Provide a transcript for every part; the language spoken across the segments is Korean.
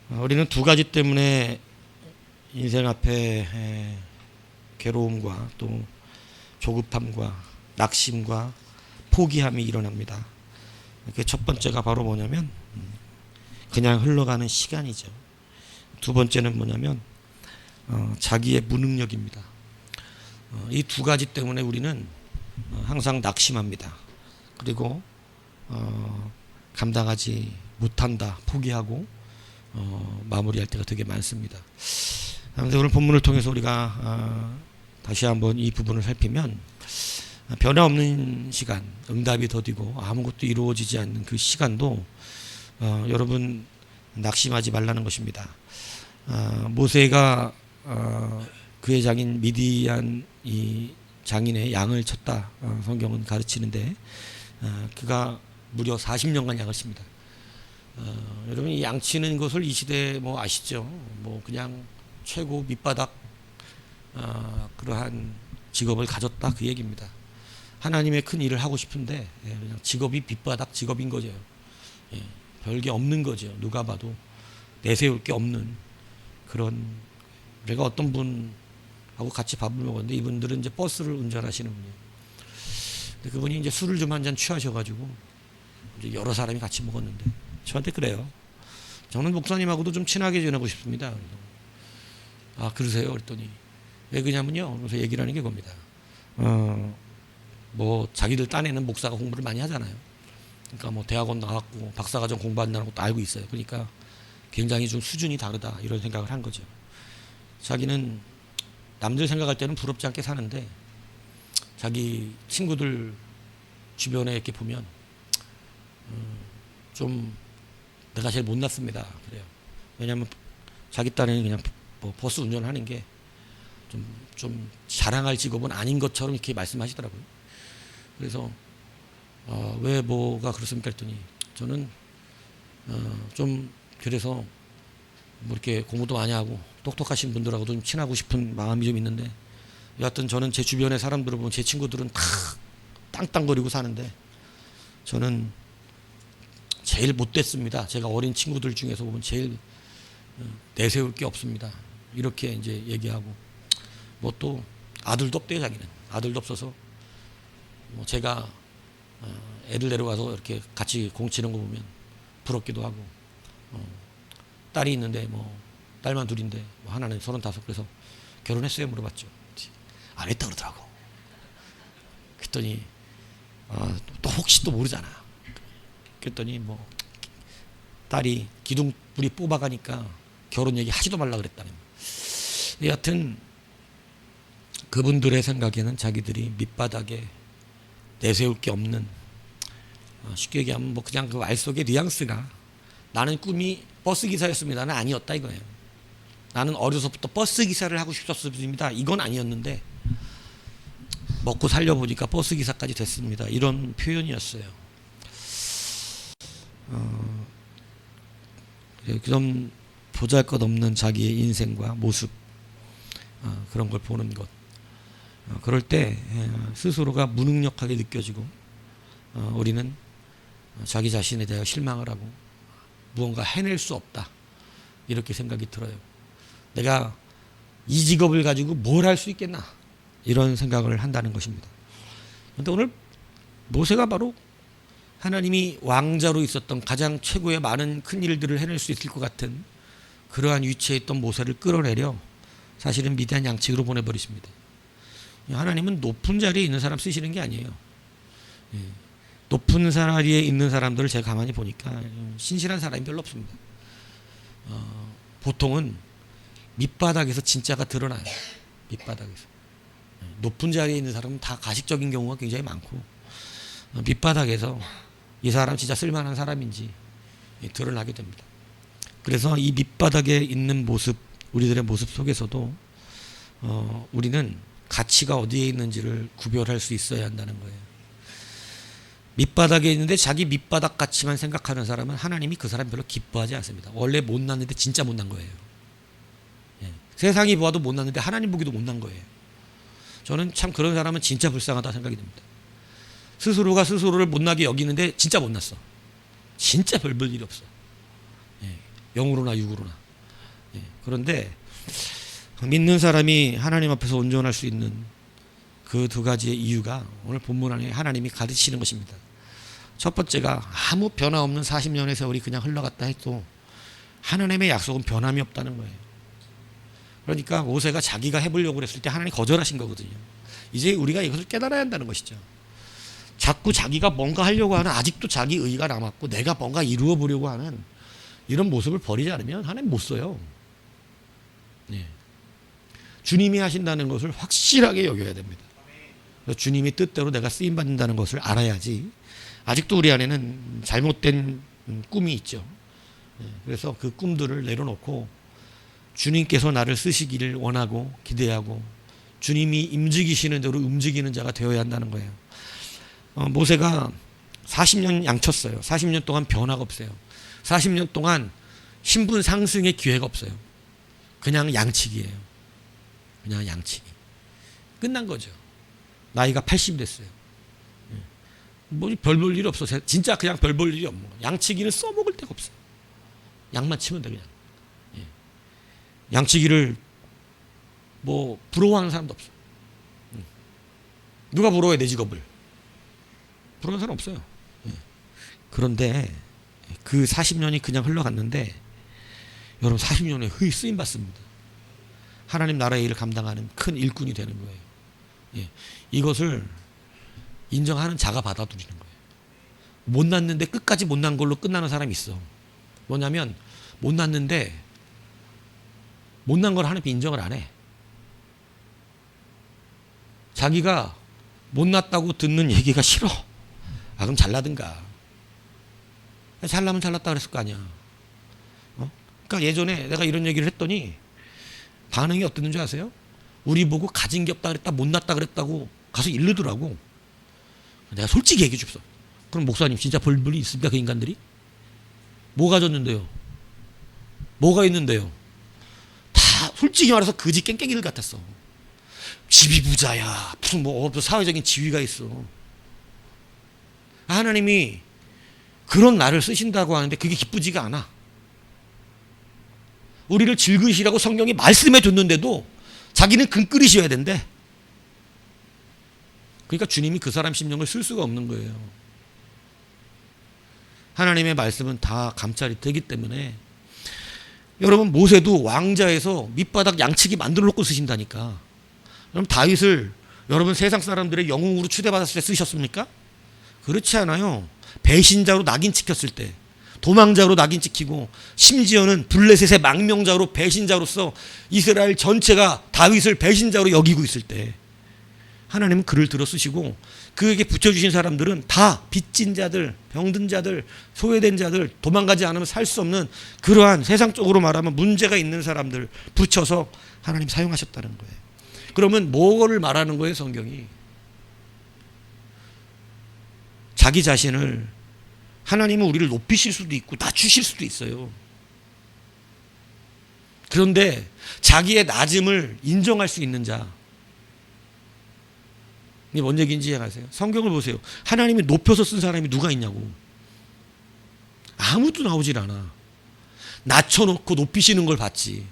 우리는 두 가지 때문에 인생 앞에 괴로움과 또 조급함과 낙심과 포기함이 일어납니다. 그 첫 번째가 바로 뭐냐면 그냥 흘러가는 시간이죠. 두 번째는 뭐냐면 자기의 무능력입니다. 이 두 가지 때문에 우리는 항상 낙심합니다. 그리고 감당하지 못한다, 포기하고 마무리할 때가 되게 많습니다. 그런데 오늘 본문을 통해서 우리가 다시 한번 이 부분을 살피면 변화없는 시간, 응답이 더디고 아무것도 이루어지지 않는 그 시간도 여러분 낙심하지 말라는 것입니다. 모세가 그의 장인 미디안 이 장인의 양을 쳤다, 성경은 가르치는데 그가 무려 40년간 양을 칩니다. 여러분 이 양치는 것을 이 시대에 뭐 아시죠? 뭐 그냥 최고 밑바닥 그러한 직업을 가졌다 그 얘기입니다. 하나님의 큰 일을 하고 싶은데 그냥 직업이 밑바닥 직업인 거죠. 별게 없는 거죠. 누가 봐도 내세울 게 없는 그런. 제가 어떤 분하고 같이 밥을 먹었는데 이분들은 이제 버스를 운전하시는 분이에요. 근데 그분이 이제 술을 좀 한 잔 취하셔가지고 이제 여러 사람이 같이 먹었는데 저한테 그래요. 저는 목사님하고도 좀 친하게 지내고 싶습니다. 아 그러세요? 그랬더니 왜 그러냐면요. 그래서 얘기를 하는 게 겁니다. 뭐 자기들 딴에는 목사가 공부를 많이 하잖아요. 그러니까 뭐 대학원 나왔고 박사과정 공부한다는 것도 알고 있어요. 그러니까 굉장히 좀 수준이 다르다 이런 생각을 한 거죠. 자기는 남들 생각할 때는 부럽지 않게 사는데 자기 친구들 주변에 이렇게 보면 좀 내가 제일 못났습니다. 그래요. 왜냐하면 자기 딴에는 그냥 뭐 버스 운전하는 게 좀 자랑할 직업은 아닌 것처럼 이렇게 말씀하시더라고요. 그래서 왜 뭐가 그렇습니까 했더니 저는 좀 그래서 뭐 이렇게 공부도 많이 하고 똑똑하신 분들하고도 좀 친하고 싶은 마음이 좀 있는데 여하튼 저는 제 주변의 사람들을 보면 제 친구들은 다 땅땅거리고 사는데 저는 제일 못됐습니다. 제가 어린 친구들 중에서 보면 제일 내세울 게 없습니다. 이렇게 이제 얘기하고 뭐 또 아들도 없대요. 자기는 아들도 없어서 뭐 제가 애들 데려가서 이렇게 같이 공치는 거 보면 부럽기도 하고 딸이 있는데 뭐 딸만 둘인데 뭐 하나는 35 그래서 결혼했어요 물어봤죠. 안 했다 그러더라고. 그랬더니 또 혹시 또 모르잖아. 그랬더니 뭐 딸이 기둥뿌리 뽑아가니까 결혼 얘기 하지도 말라 그랬다는. 여하튼 그분들의 생각에는 자기들이 밑바닥에 내세울 게 없는, 쉽게 얘기하면 뭐 그냥 그 말 속의 뉘앙스가 나는 꿈이 버스 기사였습니다는 아니었다 이거예요. 나는 어려서부터 버스 기사를 하고 싶었습니다. 이건 아니었는데 먹고 살려보니까 버스 기사까지 됐습니다. 이런 표현이었어요. 그런 보잘것없는 자기의 인생과 모습 그런 걸 보는 것. 그럴 때 스스로가 무능력하게 느껴지고 우리는 자기 자신에 대해 실망을 하고 무언가 해낼 수 없다 이렇게 생각이 들어요. 내가 이 직업을 가지고 뭘 할 수 있겠나 이런 생각을 한다는 것입니다. 그런데 오늘 모세가 바로 하나님이 왕자로 있었던 가장 최고의 많은 큰 일들을 해낼 수 있을 것 같은 그러한 위치에 있던 모세를 끌어내려 사실은 미디안 양측으로 보내버리십니다. 하나님은 높은 자리에 있는 사람 쓰시는 게 아니에요. 높은 자리에 있는 사람들을 제가 가만히 보니까 신실한 사람이 별로 없습니다. 보통은 밑바닥에서 진짜가 드러나요. 밑바닥에서. 높은 자리에 있는 사람은 다 가식적인 경우가 굉장히 많고 밑바닥에서 이 사람 진짜 쓸만한 사람인지 드러나게 됩니다. 그래서 이 밑바닥에 있는 모습, 우리들의 모습 속에서도 우리는 가치가 어디에 있는지를 구별할 수 있어야 한다는 거예요. 밑바닥에 있는데 자기 밑바닥 가치만 생각하는 사람은 하나님이 그 사람 별로 기뻐하지 않습니다. 원래 못났는데 진짜 못난 거예요. 세상이 보아도 못났는데 하나님 보기도 못난 거예요. 저는 참 그런 사람은 진짜 불쌍하다 생각이 듭니다. 스스로가 스스로를 못나게 여기는데 진짜 못났어. 진짜 별 볼 일이 없어. 영으로나 육으로나. 예. 그런데 믿는 사람이 하나님 앞에서 온전할 수 있는 그 두 가지의 이유가 오늘 본문 안에 하나님이 가르치시는 것입니다. 첫 번째가 아무 변화 없는 40년의 세월이 그냥 흘러갔다 해도 하나님의 약속은 변함이 없다는 거예요. 그러니까 모세가 자기가 해보려고 그랬을 때 하나님이 거절하신 거거든요. 이제 우리가 이것을 깨달아야 한다는 것이죠. 자꾸 자기가 뭔가 하려고 하는, 아직도 자기 의가 남았고 내가 뭔가 이루어 보려고 하는 이런 모습을 버리지 않으면 하나님 못 써요. 네. 주님이 하신다는 것을 확실하게 여겨야 됩니다. 주님이 뜻대로 내가 쓰임받는다는 것을 알아야지. 아직도 우리 안에는 잘못된 꿈이 있죠. 그래서 그 꿈들을 내려놓고 주님께서 나를 쓰시기를 원하고 기대하고 주님이 움직이시는 대로 움직이는 자가 되어야 한다는 거예요. 모세가 40년 양쳤어요. 40년 동안 변화가 없어요. 40년 동안 신분 상승의 기회가 없어요. 그냥 양치기예요. 그냥 양치기. 끝난 거죠. 나이가 80 됐어요. 뭐 별 볼 일이 없어. 진짜 그냥 별 볼 일이 없는 거예요. 양치기는 써먹을 데가 없어요. 양만 치면 돼 그냥. 양치기를 뭐 부러워하는 사람도 없어. 누가 부러워해 내 직업을? 부러워하는 사람 없어요. 그런데 그 40년이 그냥 흘러갔는데 여러분 40년에 의 쓰임 받습니다. 하나님 나라의 일을 감당하는 큰 일꾼이 되는 거예요. 이것을 인정하는 자가 받아들이는 거예요. 못났는데 끝까지 못난 걸로 끝나는 사람이 있어. 뭐냐면 못났는데 못난 걸 하나님이 인정을 안 해. 자기가 못났다고 듣는 얘기가 싫어. 그럼 잘나든가. 잘나면 잘났다 그랬을 거 아니야. 그러니까 예전에 내가 이런 얘기를 했더니 반응이 어땠는지 아세요? 우리 보고 가진 게 없다 그랬다, 못났다 그랬다고 가서 이르더라고. 내가 솔직히 얘기해 줍소. 그럼 목사님 진짜 벌이 있습니까 그 인간들이? 뭐 가졌는데요? 뭐가 있는데요? 다 솔직히 말해서 거지 깽깽이들 같았어. 집이 부자야. 무슨 뭐 사회적인 지위가 있어. 하나님이 그런 나를 쓰신다고 하는데 그게 기쁘지가 않아. 우리를 즐거우시라고 성경이 말씀해 줬는데도 자기는 금끓이셔야 된대. 그러니까 주님이 그 사람 심령을 쓸 수가 없는 거예요. 하나님의 말씀은 다 감찰이 되기 때문에 여러분 모세도 왕자에서 밑바닥 양치기 만들어 놓고 쓰신다니까. 그럼 다윗을 여러분 세상 사람들의 영웅으로 추대받았을 때 쓰셨습니까? 그렇지 않아요. 배신자로 낙인 찍혔을 때, 도망자로 낙인 찍히고 심지어는 블레셋의 망명자로 배신자로서 이스라엘 전체가 다윗을 배신자로 여기고 있을 때 하나님은 그를 들어 쓰시고 그에게 붙여주신 사람들은 다 빚진 자들, 병든 자들, 소외된 자들, 도망가지 않으면 살 수 없는 그러한 세상적으로 말하면 문제가 있는 사람들 붙여서 하나님 사용하셨다는 거예요. 그러면 뭐를 말하는 거예요 성경이? 자기 자신을 하나님은 우리를 높이실 수도 있고 낮추실 수도 있어요. 그런데 자기의 낮음을 인정할 수 있는 자, 이게 뭔 얘기인지 아세요? 성경을 보세요. 하나님이 높여서 쓴 사람이 누가 있냐고. 아무도 나오질 않아. 낮춰놓고 높이시는 걸 봤지.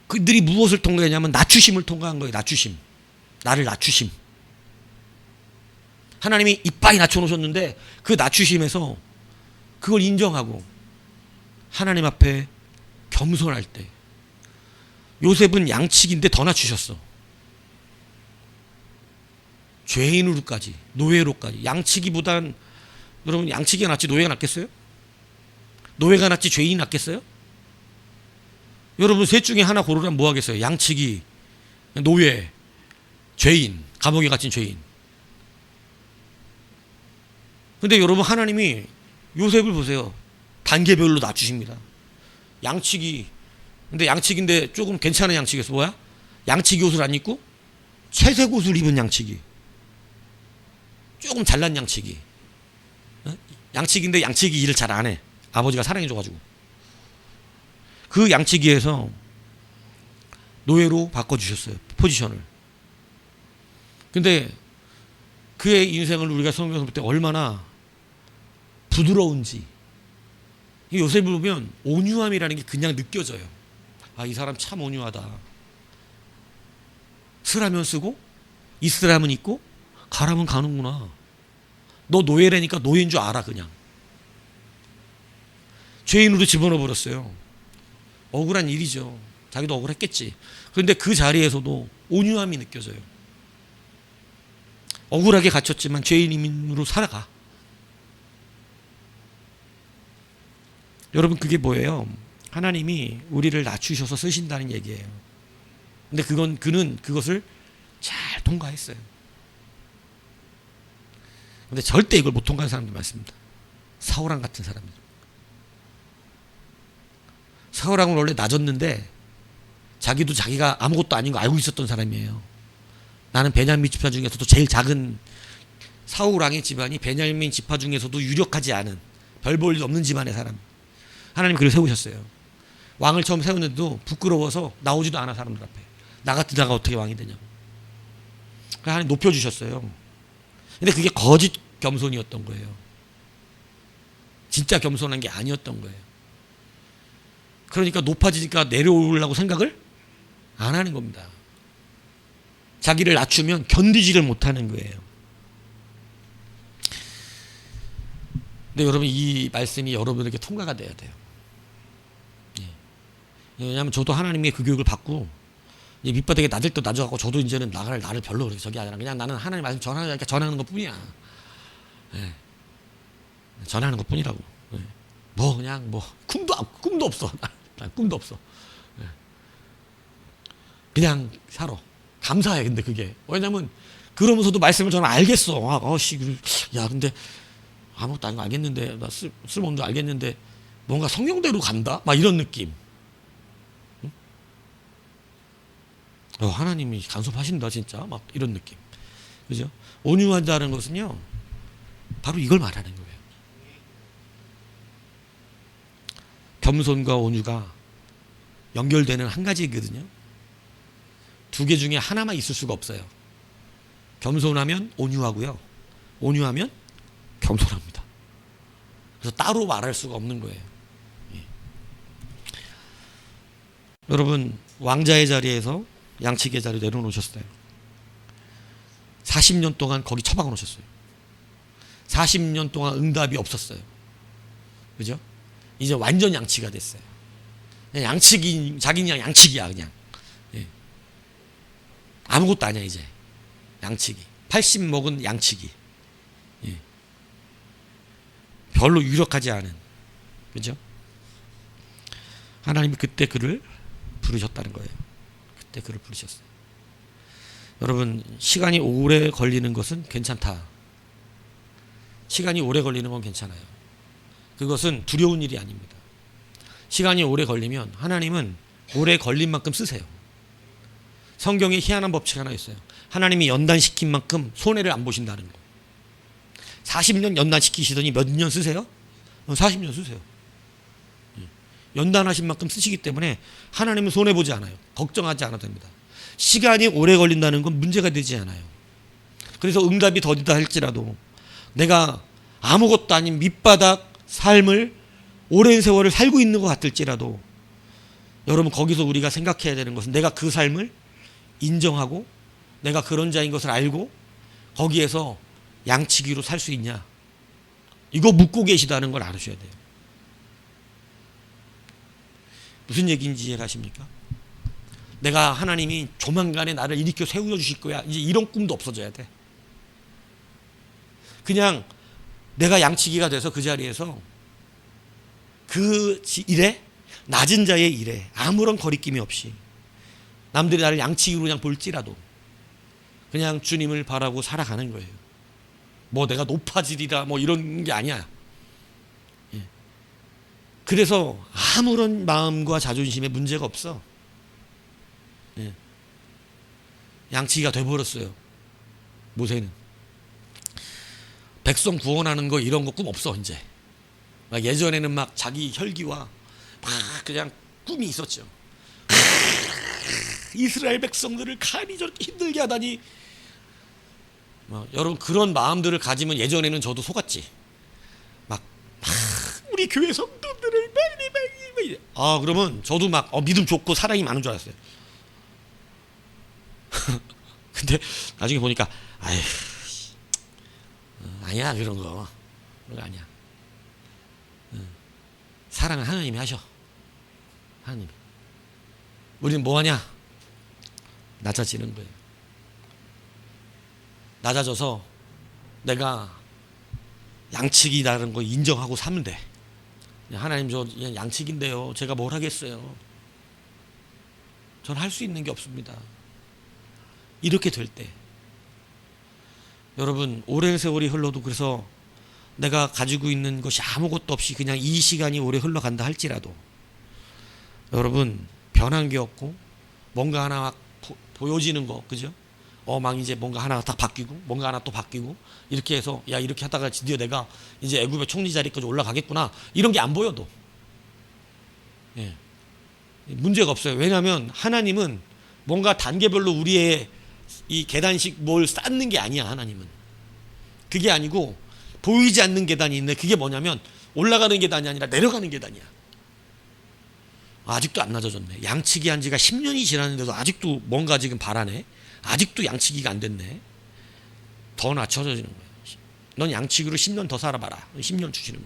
그들이 무엇을 통과했냐면 낮추심을 통과한 거예요. 낮추심. 나를 낮추심. 하나님이 이빠이 낮춰놓으셨는데 그 낮추심에서 그걸 인정하고 하나님 앞에 겸손할 때 요셉은 양치기인데 더 낮추셨어. 죄인으로까지, 노예로까지. 양치기보단 여러분 양치기가 낫지 노예가 낫겠어요? 노예가 낫지 죄인이 낫겠어요? 여러분 셋 중에 하나 고르라면 뭐 하겠어요? 양치기, 노예, 죄인, 감옥에 갇힌 죄인. 근데 여러분 하나님이 요셉을 보세요. 단계별로 낮추십니다. 양치기. 근데 양치기인데 조금 괜찮은 양치기였어. 뭐야? 양치기 옷을 안 입고 채색 옷을 입은 양치기. 조금 잘난 양치기. 양치기인데 양치기 일을 잘 안 해. 아버지가 사랑해줘가지고. 그 양치기에서 노예로 바꿔주셨어요. 포지션을. 근데 그의 인생을 우리가 성경에서 볼 때 얼마나 부드러운지 요셉을 보면 온유함이라는 게 그냥 느껴져요. 아, 이 사람 참 온유하다. 쓰라면 쓰고 있으라면 있고 가라면 가는구나. 너 노예라니까 노예인 줄 알아. 그냥 죄인으로 집어넣어버렸어요. 억울한 일이죠. 자기도 억울했겠지. 그런데 그 자리에서도 온유함이 느껴져요. 억울하게 갇혔지만 죄인으로 살아가. 여러분, 그게 뭐예요? 하나님이 우리를 낮추셔서 쓰신다는 얘기예요. 근데 그는 그것을 잘 통과했어요. 근데 절대 이걸 못 통과한 사람들 많습니다. 사울왕 같은 사람들. 사울왕은 원래 낮았는데 자기도 자기가 아무것도 아닌 거 알고 있었던 사람이에요. 나는 베냐민 지파 중에서도 제일 작은, 사울왕의 집안이 베냐민 지파 중에서도 유력하지 않은, 별 볼 일 없는 집안의 사람. 하나님 그를 세우셨어요. 왕을 처음 세웠는데도 부끄러워서 나오지도 않아, 사람들 앞에. 나 같은 자가 어떻게 왕이 되냐고. 그래서 하나님 높여주셨어요. 근데 그게 거짓 겸손이었던 거예요. 진짜 겸손한 게 아니었던 거예요. 그러니까 높아지니까 내려오려고 생각을 안 하는 겁니다. 자기를 낮추면 견디지를 못하는 거예요. 근데 여러분, 이 말씀이 여러분에게 통과가 돼야 돼요. 왜냐하면 저도 하나님의 그 교육을 받고 밑바닥에 낮을 때 낮아갖고 저도 이제는 나를 별로 그렇게 저기 아니라 그냥 나는 하나님 말씀 전하니까 전하는 것 뿐이야. 예. 전하는 것 뿐이라고. 예. 뭐 그냥 뭐 꿈도 없어. 난 꿈도 없어. 예. 그냥 살아. 감사해. 근데 그게 왜냐면 그러면서도 말씀을 저는 알겠어. 야, 근데 아무것도 아닌 거 알겠는데, 나 쓸모없는 거 알겠는데 뭔가 성령대로 간다? 막 이런 느낌. 하나님이 간섭하신다 진짜, 막 이런 느낌. 그죠? 온유하다는 것은요 바로 이걸 말하는 거예요. 겸손과 온유가 연결되는 한 가지거든요. 두 개 중에 하나만 있을 수가 없어요. 겸손하면 온유하고요, 온유하면 겸손합니다. 그래서 따로 말할 수가 없는 거예요. 예. 여러분, 왕자의 자리에서 양치기의 자리에 내려놓으셨어요. 40년 동안 거기 처박아 놓으셨어요. 40년 동안 응답이 없었어요. 그죠? 이제 완전 양치가 됐어요. 그냥 양치기, 자기는 그냥 양치기야, 그냥. 예. 아무것도 아니야, 이제. 양치기. 80 먹은 양치기. 예. 별로 유력하지 않은. 그죠? 하나님이 그때 그를 부르셨다는 거예요. 그때 그를 부르셨어요. 여러분, 시간이 오래 걸리는 것은 괜찮다. 시간이 오래 걸리는 건 괜찮아요. 그것은 두려운 일이 아닙니다. 시간이 오래 걸리면 하나님은 오래 걸린 만큼 쓰세요. 성경에 희한한 법칙 하나 있어요. 하나님이 연단시킨 만큼 손해를 안 보신다는 거. 40년 연단시키시더니 몇 년 쓰세요? 40년 쓰세요. 연단하신 만큼 쓰시기 때문에 하나님은 손해보지 않아요. 걱정하지 않아도 됩니다. 시간이 오래 걸린다는 건 문제가 되지 않아요. 그래서 응답이 더디다 할지라도 내가 아무것도 아닌 밑바닥 삶을 오랜 세월을 살고 있는 것 같을지라도, 여러분, 거기서 우리가 생각해야 되는 것은 내가 그 삶을 인정하고 내가 그런 자인 것을 알고 거기에서 양치기로 살 수 있냐, 이거 묻고 계시다는 걸 알으셔야 돼요. 무슨 얘기인지 이해가십니까? 내가 하나님이 조만간에 나를 일으켜 세워주실 거야, 이제 이런 꿈도 없어져야 돼. 그냥 내가 양치기가 돼서 그 자리에서 그 일에, 낮은 자의 일에 아무런 거리낌이 없이 남들이 나를 양치기로 그냥 볼지라도 그냥 주님을 바라고 살아가는 거예요. 뭐 내가 높아지리라 뭐 이런 게 아니야. 그래서 아무런 마음과 자존심에 문제가 없어. 양치기가 돼버렸어요. 모세는. 백성 구원하는 거 이런 거 꿈 없어 이제. 막 예전에는 막 자기 혈기와 막 그냥 꿈이 있었죠. 이스라엘 백성들을 감히 저렇게 힘들게 하다니. 여러분, 그런 마음들을 가지면 예전에는 저도 속았지. 막 우리 교회 성도들을 그러면 저도 막 믿음 좋고 사랑이 많은 줄 알았어요. 근데 나중에 보니까 아니야 그런 거 아니야. 사랑은 하나님이 하셔. 하나님이. 우리는 뭐하냐? 낮아지는 거예요. 낮아져서 내가 양측이라는 거 인정하고 사면 돼. 하나님 저 양측인데요. 제가 뭘 하겠어요. 전 할 수 있는 게 없습니다. 이렇게 될 때 여러분 오랜 세월이 흘러도 그래서 내가 가지고 있는 것이 아무것도 없이 그냥 이 시간이 오래 흘러간다 할지라도 여러분 변한 게 없고 뭔가 하나 막 보여지는 거 그죠? 막 이제 뭔가 하나 딱 바뀌고 뭔가 하나 또 바뀌고 이렇게 해서 이렇게 하다가 드디어 내가 이제 애굽의 총리 자리까지 올라가겠구나 이런 게 안 보여도 문제가 없어요. 왜냐하면 하나님은 뭔가 단계별로 우리의 이 계단식 뭘 쌓는 게 아니야. 하나님은 그게 아니고 보이지 않는 계단이 있는데 그게 뭐냐면 올라가는 계단이 아니라 내려가는 계단이야. 아직도 안 낮아졌네. 양치기 한 지가 10년이 지났는데도 아직도 뭔가 지금 바라네. 아직도 양치기가 안 됐네. 더 낮춰지는 거야. 넌 양치기로 10년 더 살아봐라. 10년 주시는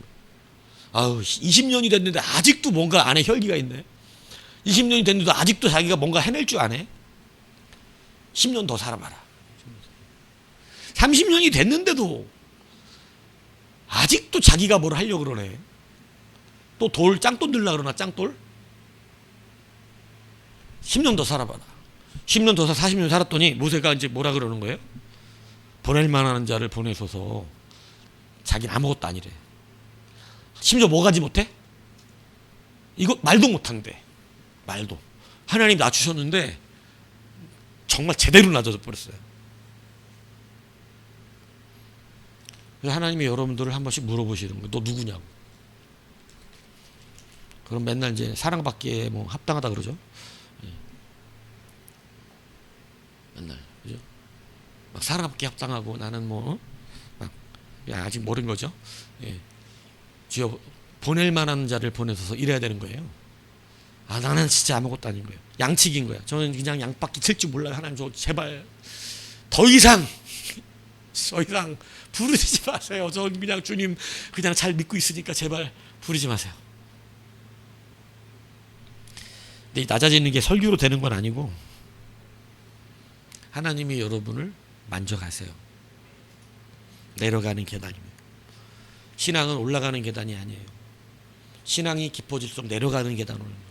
거야. 20년이 됐는데 아직도 뭔가 안에 혈기가 있네. 20년이 됐는데도 아직도 자기가 뭔가 해낼 줄 아네. 10년 더 살아봐라. 30년이 됐는데도 아직도 자기가 뭘 하려고 그러네. 또 짱돌 들라 그러나 짱돌? 10년 더 살아봐라. 10년 더 40년 살았더니 모세가 이제 뭐라 그러는 거예요? 보낼 만한 자를 보내셔서 자기는 아무것도 아니래. 심지어 뭐 가지 못해? 이거 말도 못한대. 말도. 하나님 낮추셨는데 정말 제대로 낮아져 버렸어요. 그래서 하나님이 여러분들을 한 번씩 물어보시는 거예요. 너 누구냐고. 그럼 맨날 이제 사랑받기에 뭐 합당하다 그러죠. 맨날 그죠? 막 사랑받기 합당하고 나는 뭐 아직 모르는 거죠. 주여 보낼 만한 자를 보내셔서 이래야 되는 거예요. 나는 진짜 아무것도 아닌 거예요. 양치기인 거야. 저는 그냥 양바퀴 칠 줄 몰라요. 하나님 저 제발 더 이상 부르지 마세요. 저는 그냥 주님 그냥 잘 믿고 있으니까 제발 부르지 마세요. 근데 낮아지는 게 설교로 되는 건 아니고 하나님이 여러분을 만져가세요. 내려가는 계단입니다. 신앙은 올라가는 계단이 아니에요. 신앙이 깊어질수록 내려가는 계단으로.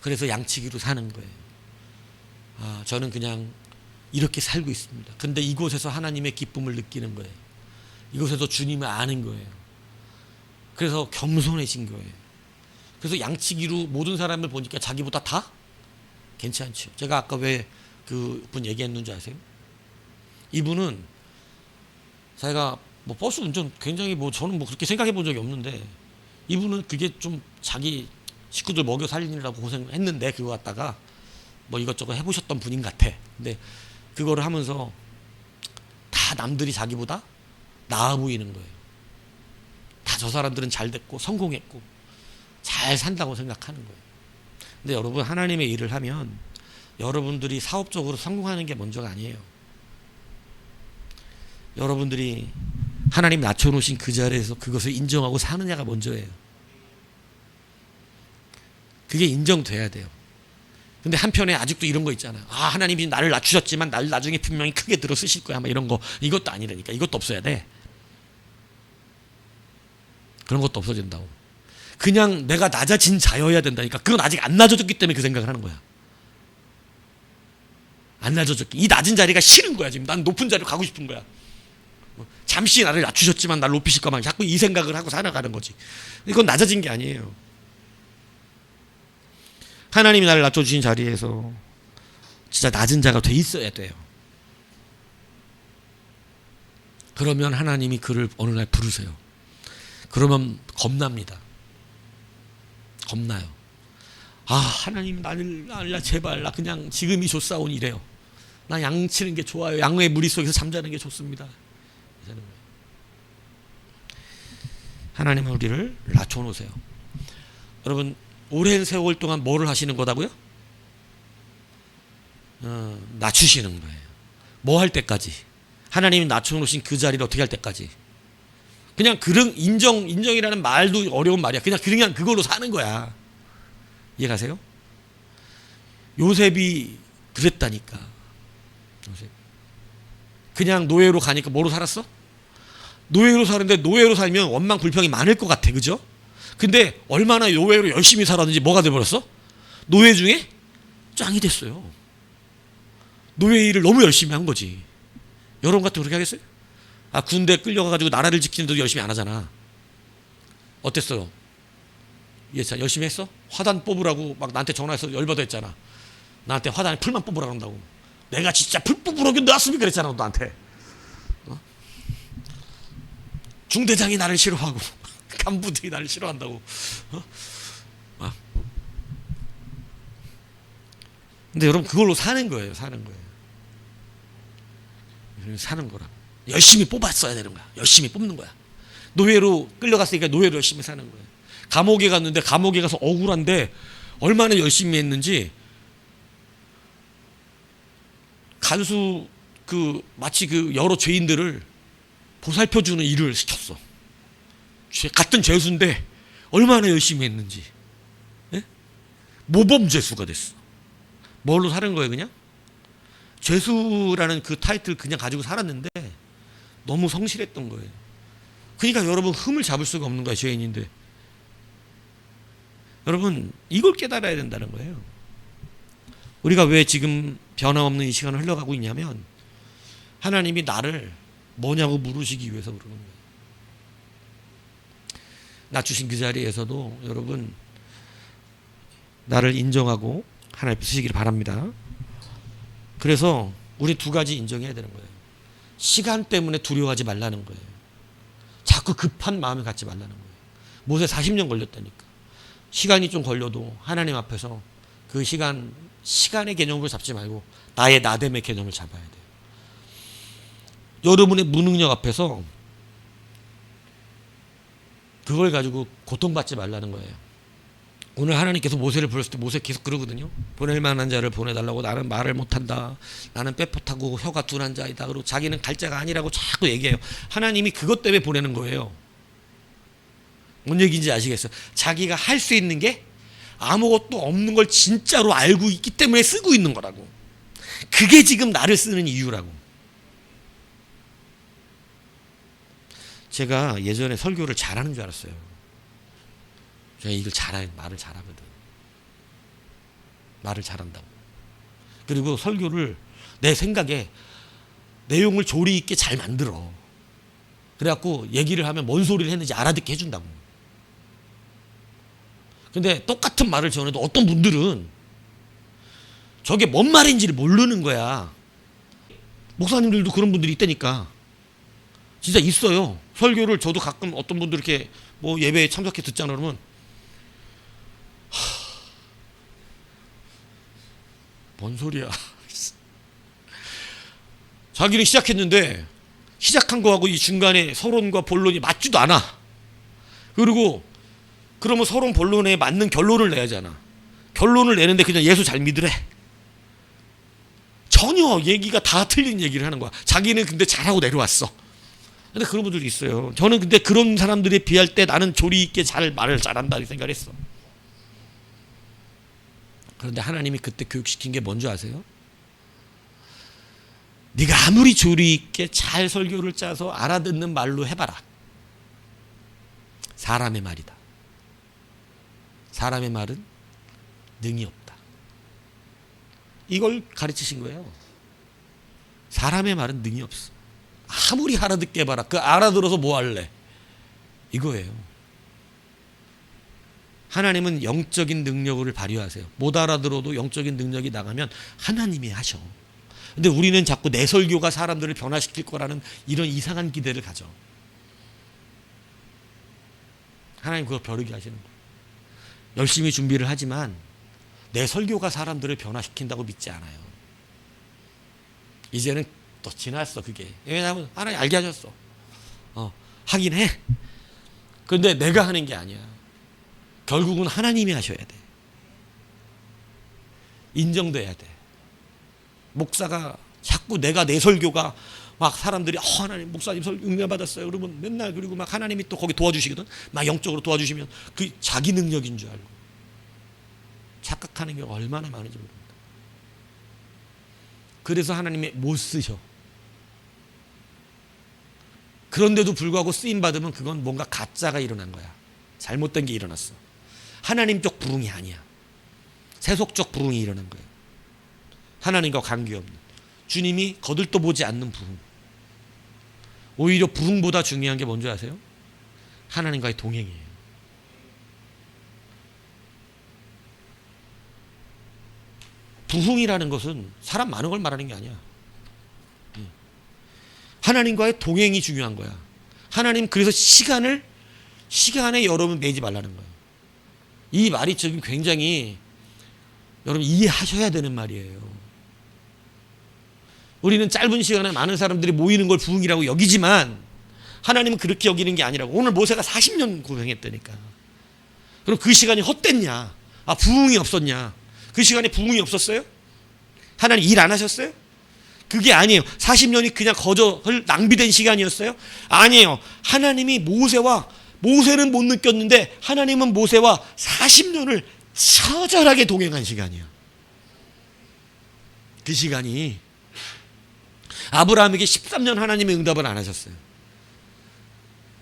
그래서 양치기로 사는 거예요. 저는 그냥 이렇게 살고 있습니다. 근데 이곳에서 하나님의 기쁨을 느끼는 거예요. 이곳에서 주님을 아는 거예요. 그래서 겸손해진 거예요. 그래서 양치기로 모든 사람을 보니까 자기보다 다 괜찮죠. 제가 아까 왜 그분 얘기했는지 아세요? 이분은 자기가 뭐 버스 운전 굉장히 저는 그렇게 생각해 본 적이 없는데 이분은 그게 좀 자기 식구들 먹여 살리느라고 고생했는데 그거 갖다가 뭐 이것저것 해보셨던 분인 같아. 근데 그거를 하면서 다 남들이 자기보다 나아 보이는 거예요. 다 저 사람들은 잘 됐고 성공했고 잘 산다고 생각하는 거예요. 근데 여러분 하나님의 일을 하면 여러분들이 사업적으로 성공하는 게 먼저가 아니에요. 여러분들이 하나님 낮춰놓으신 그 자리에서 그것을 인정하고 사느냐가 먼저예요. 그게 인정돼야 돼요. 근데 한편에 아직도 이런 거 있잖아요. 하나님이 나를 낮추셨지만 나를 나중에 분명히 크게 들어 쓰실 거야. 막 이런 거. 이것도 아니라니까. 이것도 없어야 돼. 그런 것도 없어진다고. 그냥 내가 낮아진 자여야 된다니까. 그건 아직 안 낮아졌기 때문에 그 생각을 하는 거야. 안 낮아졌기. 이 낮은 자리가 싫은 거야. 지금 난 높은 자리로 가고 싶은 거야. 잠시 나를 낮추셨지만 날 높이실까 봐 자꾸 이 생각을 하고 살아가는 거지. 이건 낮아진 게 아니에요. 하나님이 나를 낮춰주신 자리에서 진짜 낮은 자가 돼 있어야 돼요. 그러면 하나님이 그를 어느 날 부르세요. 그러면 겁납니다. 겁나요. 하나님 나를 제발 나 그냥 지금이 좋사온 이래요. 나 양치는 게 좋아요. 양의 무리 속에서 잠자는 게 좋습니다. 하나님은 우리를 낮춰놓으세요. 여러분 오랜 세월 동안 뭐를 하시는 거다고요? 낮추시는 거예요. 뭐 할 때까지? 하나님이 낮춰놓으신 그 자리를 어떻게 할 때까지? 그냥 그런 인정이라는 말도 어려운 말이야. 그냥 그걸로 사는 거야. 이해가세요? 요셉이 그랬다니까. 요셉. 그냥 노예로 가니까 뭐로 살았어? 노예로 사는데 노예로 살면 원망 불평이 많을 것 같아. 그죠? 근데 얼마나 노예로 열심히 살았는지 뭐가 돼버렸어? 노예 중에 짱이 됐어요. 노예 일을 너무 열심히 한 거지. 여러분 같으면 그렇게 하겠어요? 군대 끌려가가지고 나라를 지키는데도 열심히 안 하잖아. 어땠어요? 열심히 했어? 화단 뽑으라고 막 나한테 전화해서 열받아 했잖아. 나한테 화단에 풀만 뽑으라고 한다고. 내가 진짜 풀 뽑으라고 놨으면 그랬잖아. 너한테. 중대장이 나를 싫어하고 간부들이 나를 싫어한다고. 근데 여러분 그걸로 사는 거예요. 사는 거라. 열심히 뽑았어야 되는 거야. 열심히 뽑는 거야. 노예로 끌려갔으니까 노예로 열심히 사는 거예요. 감옥에 갔는데 감옥에 가서 억울한데 얼마나 열심히 했는지 간수 마치 여러 죄인들을 보살펴주는 일을 시켰어. 같은 죄수인데 얼마나 열심히 했는지. 예? 모범 죄수가 됐어. 뭘로 사는 거예요, 그냥? 죄수라는 그 타이틀 그냥 가지고 살았는데 너무 성실했던 거예요. 그러니까 여러분 흠을 잡을 수가 없는 거예요, 죄인인데. 여러분 이걸 깨달아야 된다는 거예요. 우리가 왜 지금 변함없는 이 시간을 흘러가고 있냐면 하나님이 나를 뭐냐고 물으시기 위해서 그러는 거예요. 낮추신 그 자리에서도 여러분 나를 인정하고 하나님 앞에 서시기를 바랍니다. 그래서 우리 두 가지 인정해야 되는 거예요. 시간 때문에 두려워하지 말라는 거예요. 자꾸 급한 마음을 갖지 말라는 거예요. 모세 40년 걸렸다니까. 시간이 좀 걸려도 하나님 앞에서 그 시간의 개념으로 잡지 말고 나의 나됨의 개념을 잡아야 돼요. 여러분의 무능력 앞에서 그걸 가지고 고통받지 말라는 거예요. 오늘 하나님께서 모세를 부르실 때 모세 계속 그러거든요. 보낼 만한 자를 보내달라고. 나는 말을 못한다. 나는 뻣뻣하고 혀가 둔한 자이다. 그리고 자기는 갈 자가 아니라고 자꾸 얘기해요. 하나님이 그것 때문에 보내는 거예요. 뭔 얘기인지 아시겠어요? 자기가 할 수 있는 게 아무것도 없는 걸 진짜로 알고 있기 때문에 쓰고 있는 거라고. 그게 지금 나를 쓰는 이유라고. 제가 예전에 설교를 잘하는 줄 알았어요. 제가 이걸 말을 잘하거든. 말을 잘한다고. 그리고 설교를 내 생각에 내용을 조리 있게 잘 만들어. 그래갖고 얘기를 하면 뭔 소리를 했는지 알아듣게 해준다고. 근데 똑같은 말을 전해도 어떤 분들은 저게 뭔 말인지를 모르는 거야. 목사님들도 그런 분들이 있다니까. 진짜 있어요. 설교를 저도 가끔 어떤 분들 이렇게 뭐 예배에 참석해 듣잖아 그러면 뭔 소리야. 자기는 시작했는데 시작한 거하고 이 중간에 서론과 본론이 맞지도 않아. 그리고 그러면 서론 본론에 맞는 결론을 내야 하잖아. 결론을 내는데 그냥 예수 잘 믿으래. 전혀 얘기가 다 틀린 얘기를 하는 거야. 자기는 근데 잘하고 내려왔어. 근데 그런 분들이 있어요. 저는 근데 그런 사람들에 비할 때 나는 조리 있게 말을 잘한다 이 생각을 했어. 그런데 하나님이 그때 교육시킨 게 뭔지 아세요? 네가 아무리 조리 있게 잘 설교를 짜서 알아듣는 말로 해봐라. 사람의 말이다. 사람의 말은 능이 없다. 이걸 가르치신 거예요. 사람의 말은 능이 없어. 아무리 알아듣게 해봐라. 그 알아들어서 뭐 할래? 이거예요. 하나님은 영적인 능력을 발휘하세요. 못 알아들어도 영적인 능력이 나가면 하나님이 하셔. 근데 우리는 자꾸 내 설교가 사람들을 변화시킬 거라는 이런 이상한 기대를 가져. 하나님 그거 벼르게 하시는 거예요. 열심히 준비를 하지만 내 설교가 사람들을 변화시킨다고 믿지 않아요. 이제는 또 지났어 그게. 왜냐하면 하나님 알게 하셨어. 하긴 해. 그런데 내가 하는 게 아니야. 결국은 하나님이 하셔야 돼. 인정돼야 돼. 목사가 자꾸 내 설교가 막 사람들이 하나님 목사님 설교 응답 받았어요. 그러면 맨날 그리고 막 하나님이 또 거기 도와주시거든. 막 영적으로 도와주시면 그 자기 능력인 줄 알고 착각하는 경우가 얼마나 많은지 모릅니다. 그래서 하나님이 못 쓰셔. 그런데도 불구하고 쓰임 받으면 그건 뭔가 가짜가 일어난 거야. 잘못된 게 일어났어. 하나님적 부흥이 아니야. 세속적 부흥이 일어난 거예요. 하나님과 관계없는, 주님이 거들떠보지 않는 부흥. 오히려 부흥보다 중요한 게 뭔지 아세요? 하나님과의 동행이에요. 부흥이라는 것은 사람 많은 걸 말하는 게 아니야. 하나님과의 동행이 중요한 거야. 하나님 그래서 시간에 여러분 매지 말라는 거예요. 이 말이 지금 굉장히 여러분 이해하셔야 되는 말이에요. 우리는 짧은 시간에 많은 사람들이 모이는 걸 부흥이라고 여기지만 하나님은 그렇게 여기는 게 아니라고. 오늘 모세가 40년 고생했다니까. 그럼 그 시간이 헛됐냐? 부흥이 없었냐? 그 시간에 부흥이 없었어요? 하나님 일 안 하셨어요? 그게 아니에요. 40년이 그냥 거저를 낭비된 시간이었어요? 아니에요. 하나님이 모세는 못 느꼈는데 하나님은 모세와 40년을 처절하게 동행한 시간이야. 그 시간이 아브라함에게 13년 하나님의 응답을 안 하셨어요.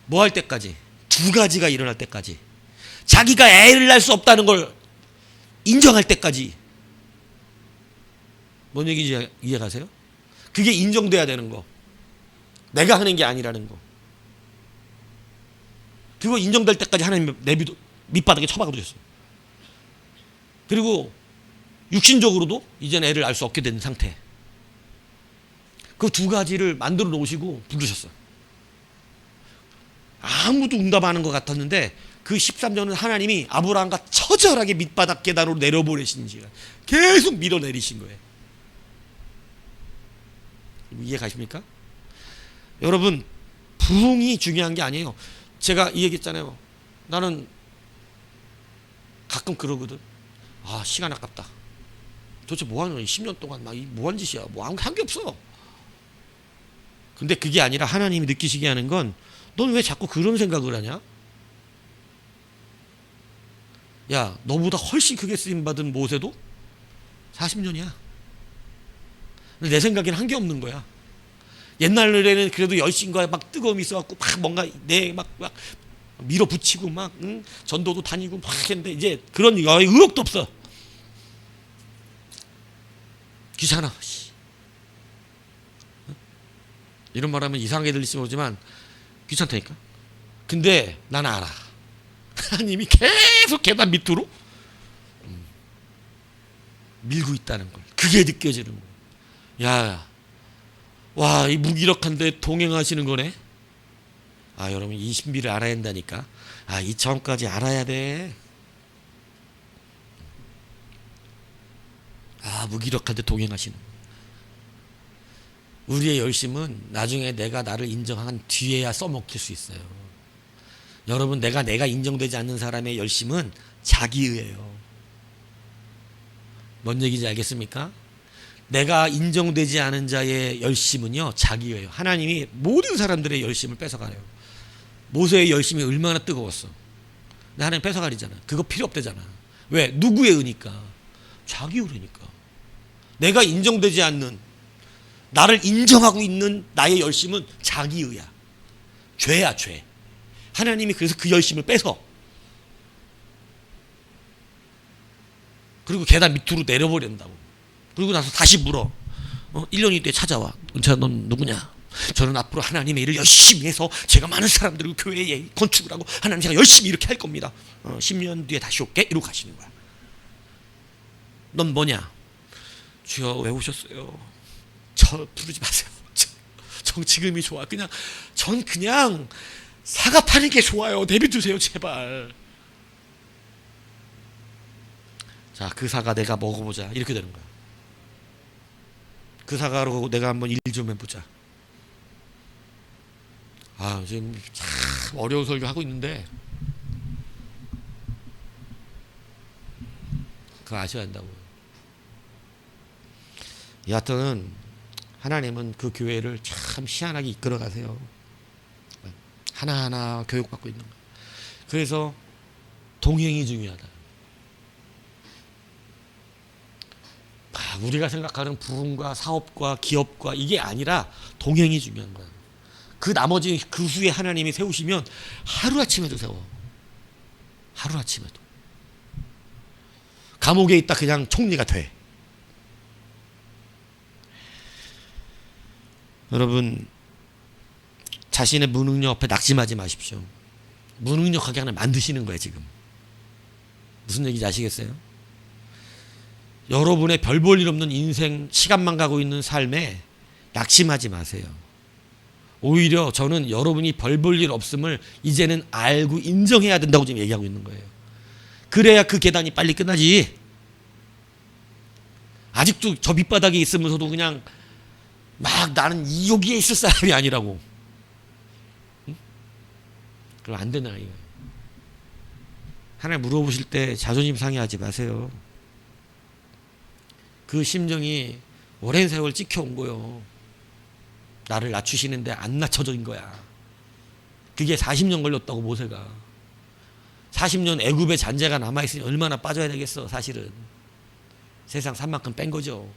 뭐 할 때까지? 두 가지가 일어날 때까지. 자기가 애를 낳을 수 없다는 걸 인정할 때까지. 뭔 얘기인지 이해가세요? 그게 인정돼야 되는 거. 내가 하는 게 아니라는 거. 그거 인정될 때까지 하나님 밑바닥에 처박아 두셨어요. 그리고 육신적으로도 이제는 애를 알 수 없게 된 상태. 그 두 가지를 만들어 놓으시고 부르셨어요. 아무도 응답 안 하는 것 같았는데 그 13년은 하나님이 아브라함과 처절하게 밑바닥 계단으로 내려보내신 시간. 계속 밀어내리신 거예요. 이해 가십니까? 여러분, 부흥이 중요한 게 아니에요. 제가 이 얘기 했잖아요. 나는 가끔 그러거든. 시간 아깝다. 도대체 뭐하는 거야? 10년 동안 막 뭐한 짓이야? 뭐 한 게 없어. 근데 그게 아니라 하나님이 느끼시게 하는 건 넌 왜 자꾸 그런 생각을 하냐? 야, 너보다 훨씬 크게 쓰임받은 모세도 40년이야. 근데 내 생각에는 한 게 없는 거야. 옛날에는 그래도 열심과 막 뜨거움이 있어갖고 막 뭔가 막 밀어붙이고 막 전도도 다니고 막 했는데 이제 그런 의욕도 없어. 귀찮아. 이런 말하면 이상하게 들릴지 모르지만 귀찮다니까. 근데 나는 알아. 하나님이 계속 계단 밑으로 밀고 있다는 걸. 그게 느껴지는 거야. 와, 이 무기력한데 동행하시는 거네. 여러분 이 신비를 알아야 한다니까. 이 점까지 알아야 돼. 무기력한데 동행하시는 거. 우리의 열심은 나중에 내가 나를 인정한 뒤에야 써먹힐 수 있어요. 여러분, 내가 인정되지 않는 사람의 열심은 자기의예요. 뭔 얘기인지 알겠습니까? 내가 인정되지 않은 자의 열심은요, 자기예요. 하나님이 모든 사람들의 열심을 뺏어가요. 모세의 열심이 얼마나 뜨거웠어. 근데 하나님 뺏어가리잖아. 그거 필요 없대잖아. 왜? 누구의 의니까? 자기 의니까. 내가 인정되지 않는, 나를 인정하고 있는 나의 열심은 자기 의야. 죄야, 죄. 하나님이 그래서 그 열심을 뺏어. 그리고 계단 밑으로 내려버린다고. 그리고 나서 다시 물어. 1년 뒤에 찾아와. 은채야, 넌 누구냐? 저는 앞으로 하나님의 일을 열심히 해서 제가 많은 사람들을 교회에 건축을 하고 하나님 제가 열심히 이렇게 할 겁니다. 10년 뒤에 다시 올게. 이러고 가시는 거야. 넌 뭐냐? 주여, 왜 오셨어요? 저 부르지 마세요. 전 지금이 좋아. 전 그냥 사과 파는 게 좋아요. 내비두세요, 제발. 자, 그 사과 내가 먹어보자. 이렇게 되는 거야. 그 사과로 내가 한번 일 좀 해보자. 지금 참 어려운 설교 하고 있는데 그거 아셔야 한다고요. 여하튼 하나님은 그 교회를 참 희한하게 이끌어 가세요. 하나하나 교육받고 있는 거예요. 그래서 동행이 중요하다. 우리가 생각하는 부흥과 사업과 기업과 이게 아니라 동행이 중요한 거야. 그 나머지 그 후에 하나님이 세우시면 하루아침에도 세워. 하루아침에도. 감옥에 있다 그냥 총리가 돼. 여러분, 자신의 무능력 앞에 낙심하지 마십시오. 무능력하게 하나 만드시는 거예요, 지금. 무슨 얘기인지 아시겠어요? 여러분의 별 볼 일 없는 인생, 시간만 가고 있는 삶에 낙심하지 마세요. 오히려 저는 여러분이 별 볼 일 없음을 이제는 알고 인정해야 된다고 지금 얘기하고 있는 거예요. 그래야 그 계단이 빨리 끝나지. 아직도 저 밑바닥에 있으면서도 그냥 막 나는 여기에 있을 사람이 아니라고. 응? 그럼 안 되나 이거예요. 하나님 물어보실 때 자존심 상해하지 마세요. 그 심정이 오랜 세월 찍혀온 거요. 나를 낮추시는데 안 낮춰진 거야. 그게 40년 걸렸다고 모세가. 40년 애굽의 잔재가 남아있으니 얼마나 빠져야 되겠어 사실은. 세상 산 만큼 뺀 거죠.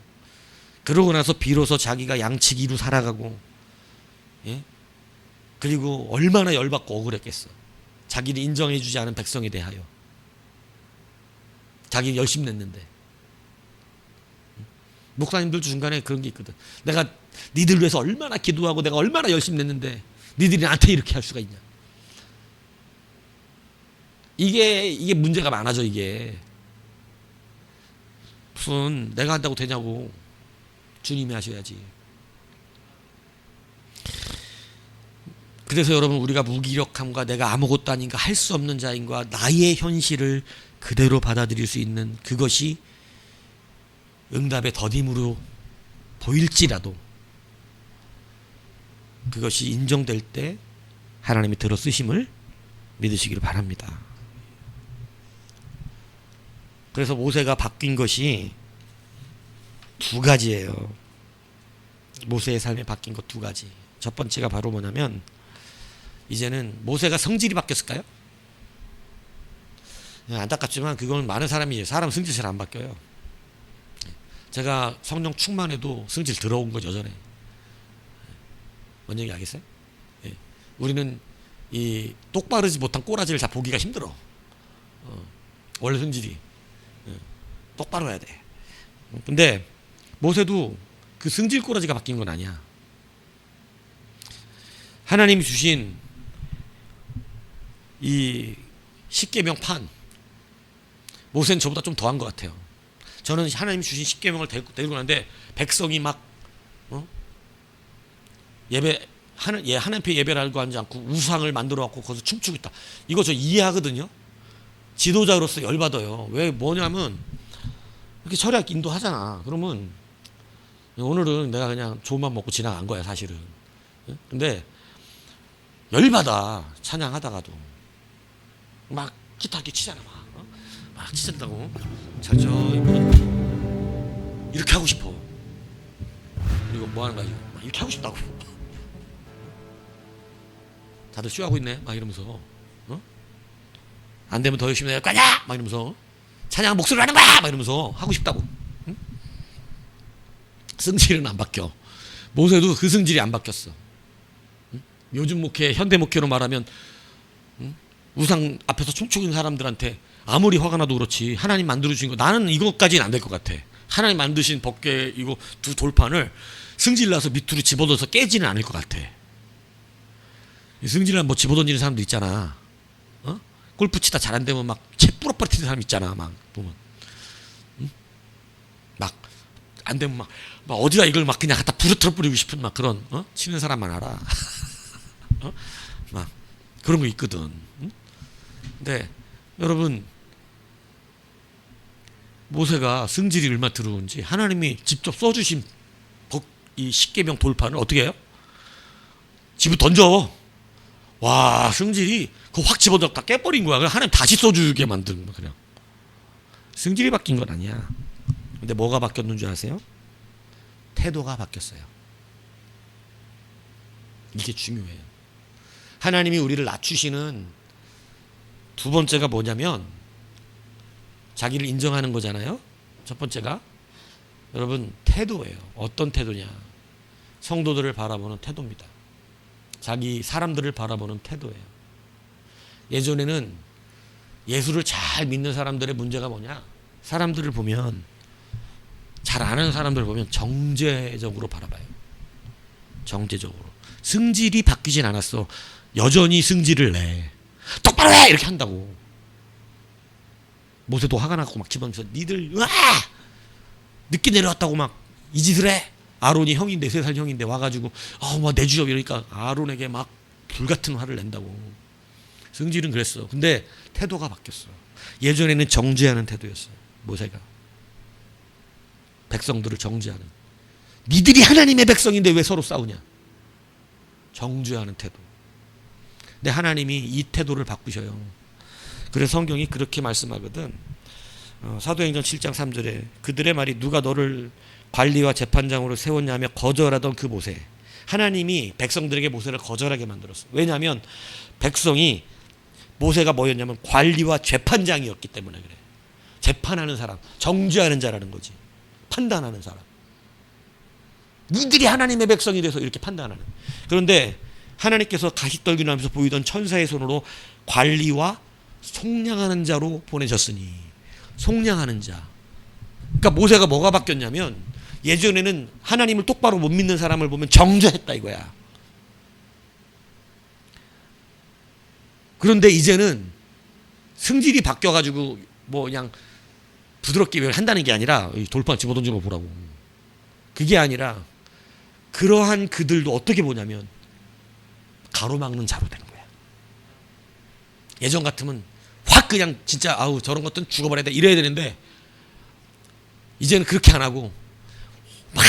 그러고 나서 비로소 자기가 양치기로 살아가고, 예? 그리고 얼마나 열받고 억울했겠어. 자기를 인정해주지 않은 백성에 대하여. 자기는 열심히 냈는데. 목사님들 중간에 그런 게 있거든. 내가 니들 위해서 얼마나 기도하고 내가 얼마나 열심히 냈는데 니들이 나한테 이렇게 할 수가 있냐. 이게 문제가 많아져. 이게 무슨 내가 한다고 되냐고. 주님이 하셔야지. 그래서 여러분, 우리가 무기력함과 내가 아무것도 아닌가 할 수 없는 자인과 나의 현실을 그대로 받아들일 수 있는 그것이 응답의 더딤으로 보일지라도 그것이 인정될 때 하나님이 들어 쓰심을 믿으시기를 바랍니다. 그래서 모세가 바뀐 것이 두 가지예요. 모세의 삶에 바뀐 것 두 가지. 첫 번째가 바로 뭐냐면, 이제는 모세가 성질이 바뀌었을까요? 안타깝지만 그건 많은 사람이, 사람 성질 잘 안 바뀌어요. 제가 성령 충만해도 성질 들어온 거 여전해. 뭔 얘기 알겠어요? 우리는 이 똑바르지 못한 꼬라지를 다 보기가 힘들어. 원래 성질이 똑바로 해야 돼. 근데 모세도 그 성질 꼬라지가 바뀐 건 아니야. 하나님이 주신 이 십계명판, 모세는 저보다 좀 더한 것 같아요. 저는 하나님이 주신 십계명을 데리고 가는데 백성이 막 하나님 앞에 예배를 하고 하지 않고 우상을 만들어 갖고 거기서 춤추고 있다. 이거 저 이해하거든요. 지도자로서 열받아요. 왜 뭐냐면 이렇게 철학 인도하잖아. 그러면 오늘은 내가 그냥 좋은만 먹고 지나간 거야 사실은. 근데 열받아. 찬양하다가도 막 기타 이렇게 치잖아. 막 치잔다고. 잘쳐 이렇게 하고 싶어. 그리고 뭐 하는 거야 지금? 막 이렇게 하고 싶다고. 다들 쇼하고 있네. 막 이러면서 안 되면 더 열심히 할 거냐? 막 이러면서 찬양 목소리로 하는 거야! 막 이러면서 하고 싶다고. 응? 성질은 안 바뀌어. 모세도 그 성질이 안 바뀌었어. 응? 요즘 목회, 현대 목회로 말하면 우상 앞에서 춤추고 있는 사람들한테 아무리 화가 나도 그렇지 하나님 만들어주신 거 나는 이것까지는 안 될 것 같아. 하나님 만드신 법궤 이거 두 돌판을 승질나서 밑으로 집어넣어서 깨지는 않을 것 같아. 승질나 뭐 집어던지는 사람도 있잖아. 골프 치다 잘 안 되면 막 채 부러뜨리는 사람 있잖아. 막 보면 막 안 되면 막 어디다 이걸 막 그냥 갖다 부러뜨려 뿌리고 싶은 막 그런 치는 사람만 알아. 막 그런 거 있거든. 근데 여러분, 모세가 성질이 얼마나 들어온지 하나님이 직접 써주신 이 십계명 돌판을 어떻게 해요? 집에 던져. 와, 성질이 그거 확 집어넣었다 깨버린 거야. 그냥 하나님 다시 써주게 만든 거야 그냥. 승질이 바뀐 건 아니야. 근데 뭐가 바뀌었는 줄 아세요? 태도가 바뀌었어요. 이게 중요해요. 하나님이 우리를 낮추시는 두 번째가 뭐냐면 자기를 인정하는 거잖아요. 첫 번째가 여러분 태도예요. 어떤 태도냐? 성도들을 바라보는 태도입니다. 자기 사람들을 바라보는 태도예요. 예전에는 예수를 잘 믿는 사람들의 문제가 뭐냐? 사람들을 보면, 잘 아는 사람들을 보면 정죄적으로 바라봐요. 정죄적으로. 승질이 바뀌진 않았어. 여전히 승질을 내. 똑바로 해! 이렇게 한다고. 모세도 화가 나고 막 집안에서 니들 으아! 늦게 내려왔다고 막 이 짓을 해. 아론이 형인데, 3살 형인데 와가지고 막 내주여 이러니까 아론에게 막 불같은 화를 낸다고. 승질은 그랬어. 근데 태도가 바뀌었어. 예전에는 정죄하는 태도였어요. 모세가 백성들을 정죄하는. 니들이 하나님의 백성인데 왜 서로 싸우냐? 정죄하는 태도. 근데 하나님이 이 태도를 바꾸셔요. 그래서 성경이 그렇게 말씀하거든. 사도행전 7장 3절에 그들의 말이 누가 너를 관리와 재판장으로 세웠냐며 거절하던 그 모세. 하나님이 백성들에게 모세를 거절하게 만들었어. 왜냐하면 백성이, 모세가 뭐였냐면 관리와 재판장이었기 때문에 그래. 재판하는 사람, 정죄하는 자라는 거지. 판단하는 사람. 니들이 하나님의 백성이 돼서 이렇게 판단하는. 그런데 하나님께서 가시떨기나면서 보이던 천사의 손으로 관리와 속량하는 자로 보내셨으니. 속량하는 자. 그러니까 모세가 뭐가 바뀌었냐면 예전에는 하나님을 똑바로 못 믿는 사람을 보면 정죄했다 이거야. 그런데 이제는 승질이 바뀌어가지고 뭐 그냥 부드럽게 한다는 게 아니라 돌판 집어던지는 거 보라고. 그게 아니라 그러한 그들도 어떻게 보냐면 가로막는 자로 되는 거야. 예전 같으면 확 그냥 진짜 아우 저런 것들은 죽어버려야 돼 이래야 되는데 이제는 그렇게 안 하고 막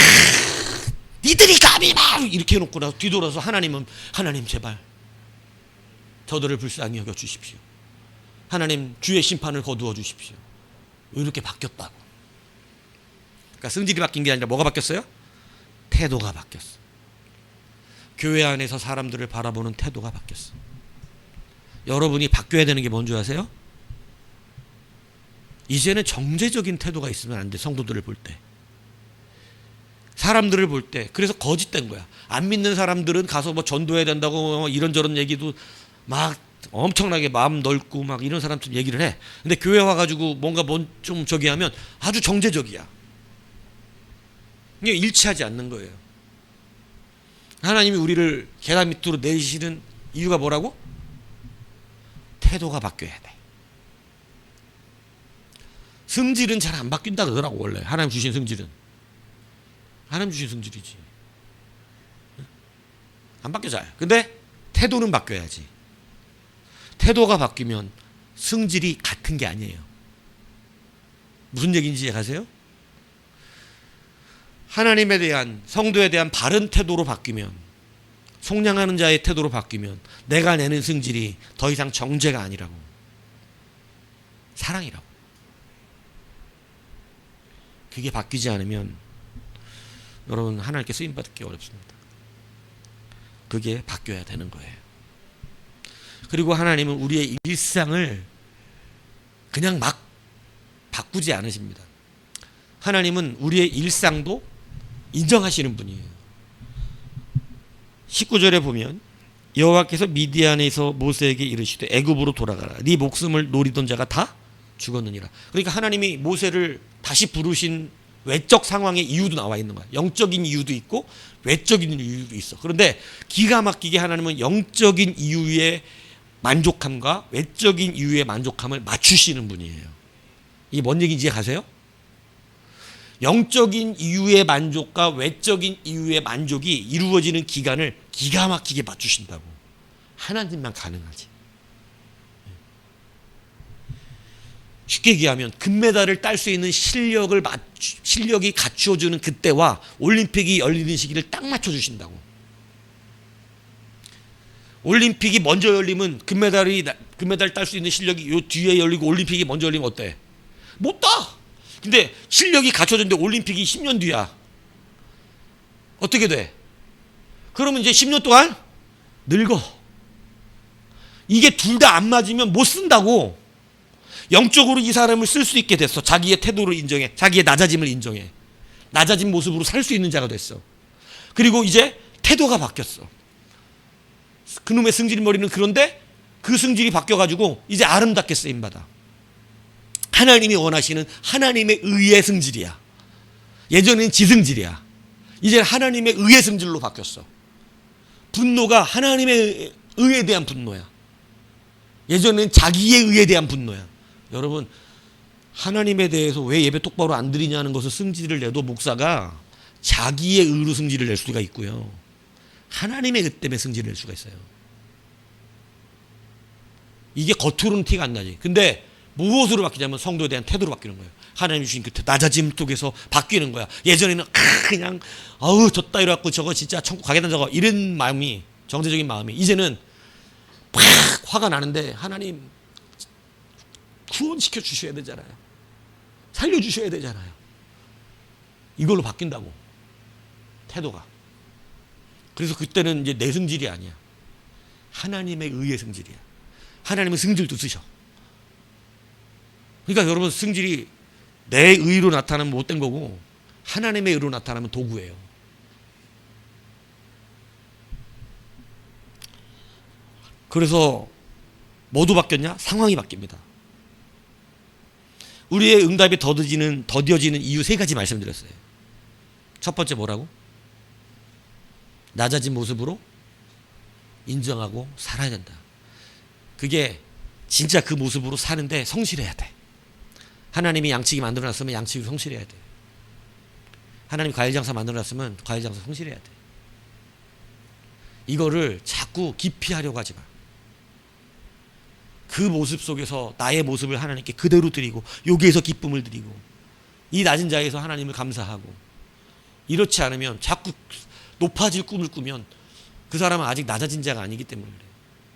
니들이 감히 막 이렇게 해놓고 나 뒤돌아서 하나님 제발 저들을 불쌍히 여겨 주십시오. 하나님 주의 심판을 거두어 주십시오. 이렇게 바뀌었다고. 그러니까 성질이 바뀐 게 아니라 뭐가 바뀌었어요? 태도가 바뀌었어. 교회 안에서 사람들을 바라보는 태도가 바뀌었어. 여러분이 바뀌어야 되는 게 뭔지 아세요? 이제는 정죄적인 태도가 있으면 안 돼. 성도들을 볼 때, 사람들을 볼 때. 그래서 거짓된 거야. 안 믿는 사람들은 가서 뭐 전도해야 된다고 이런저런 얘기도 막 엄청나게 마음 넓고 막 이런 사람들 얘기를 해. 근데 교회 와가지고 뭔가 좀 저기 하면 아주 정죄적이야. 이게 일치하지 않는 거예요. 하나님이 우리를 계단 밑으로 내시는 이유가 뭐라고? 태도가 바뀌어야 돼. 성질은 잘 안 바뀐다 그러더라고. 원래 하나님 주신 성질은 하나님 주신 성질이지. 안 바뀌어 잘. 근데 태도는 바뀌어야지. 태도가 바뀌면 성질이 같은 게 아니에요. 무슨 얘기인지 아세요? 하나님에 대한, 성도에 대한 바른 태도로 바뀌면, 속량하는 자의 태도로 바뀌면 내가 내는 성질이 더 이상 정죄가 아니라고, 사랑이라고. 그게 바뀌지 않으면 여러분 하나님께 쓰임받기 어렵습니다. 그게 바뀌어야 되는 거예요. 그리고 하나님은 우리의 일상을 그냥 막 바꾸지 않으십니다. 하나님은 우리의 일상도 인정하시는 분이에요. 19절에 보면 여호와께서 미디안에서 모세에게 이르시되 애굽으로 돌아가라. 네 목숨을 노리던 자가 다 죽었느니라. 그러니까 하나님이 모세를 다시 부르신 외적 상황의 이유도 나와 있는 거야. 영적인 이유도 있고 외적인 이유도 있어. 그런데 기가 막히게 하나님은 영적인 이유의 만족함과 외적인 이유의 만족함을 맞추시는 분이에요. 이게 뭔 얘기인지 가세요? 영적인 이유의 만족과 외적인 이유의 만족이 이루어지는 기간을 기가 막히게 맞추신다고. 하나님만 가능하지. 쉽게 얘기하면 금메달을 딸 수 있는 실력이 갖추어주는 그때와 올림픽이 열리는 시기를 딱 맞춰주신다고. 올림픽이 먼저 열리면 금메달 딸 수 있는 실력이 요 뒤에 열리고 올림픽이 먼저 열리면 어때? 못 따. 근데 실력이 갖춰졌는데 올림픽이 10년 뒤야. 어떻게 돼? 그러면 이제 10년 동안 늙어. 이게 둘 다 안 맞으면 못 쓴다고. 영적으로 이 사람을 쓸 수 있게 됐어. 자기의 태도를 인정해. 자기의 낮아짐을 인정해. 낮아진 모습으로 살 수 있는 자가 됐어. 그리고 이제 태도가 바뀌었어. 그놈의 승질머리는 그런데 그 승질이 바뀌어가지고 이제 아름답게 쓰임받아. 하나님이 원하시는 하나님의 의의 승질이야. 예전에는 지승질이야. 이제 하나님의 의의 승질로 바뀌었어. 분노가 하나님의 의에 대한 분노야. 예전에는 자기의 의에 대한 분노야. 여러분, 하나님에 대해서 왜 예배 똑바로 안 드리냐는 것을 승질을 내도 목사가 자기의 의로 승질을 낼 수가 있고요. 하나님의 의 때문에 승질을 낼 수가 있어요. 이게 겉으로는 티가 안 나지. 근데 무엇으로 바뀌냐면 성도에 대한 태도로 바뀌는 거예요. 하나님 주신 그 낮아짐 속에서 바뀌는 거야. 예전에는 그냥 아우 졌다 이래갖고 저거 진짜 천국 가겠다 저거 이런 마음이, 정제적인 마음이, 이제는 팍 화가 나는데 하나님 구원시켜 주셔야 되잖아요. 살려주셔야 되잖아요. 이걸로 바뀐다고. 태도가. 그래서 그때는 이제 내 승질이 아니야. 하나님의 의의 승질이야. 하나님은 승질도 쓰셔. 그러니까 여러분, 승질이 내 의로 나타나면 못된 거고 하나님의 의로 나타나면 도구예요. 그래서 뭐도 바뀌었냐? 상황이 바뀝니다. 우리의 응답이 더뎌지는 이유 세 가지 말씀드렸어요. 첫 번째 뭐라고? 낮아진 모습으로 인정하고 살아야 된다. 그게 진짜 그 모습으로 사는데 성실해야 돼. 하나님이 양치기 만들어놨으면 양치기 성실해야 돼. 하나님이 과일장사 만들어놨으면 과일장사 성실해야 돼. 이거를 자꾸 기피하려고 하지 마. 그 모습 속에서 나의 모습을 하나님께 그대로 드리고 여기에서 기쁨을 드리고 이 낮은 자에서 하나님을 감사하고, 이렇지 않으면 자꾸 높아질 꿈을 꾸면 그 사람은 아직 낮아진 자가 아니기 때문에 그래.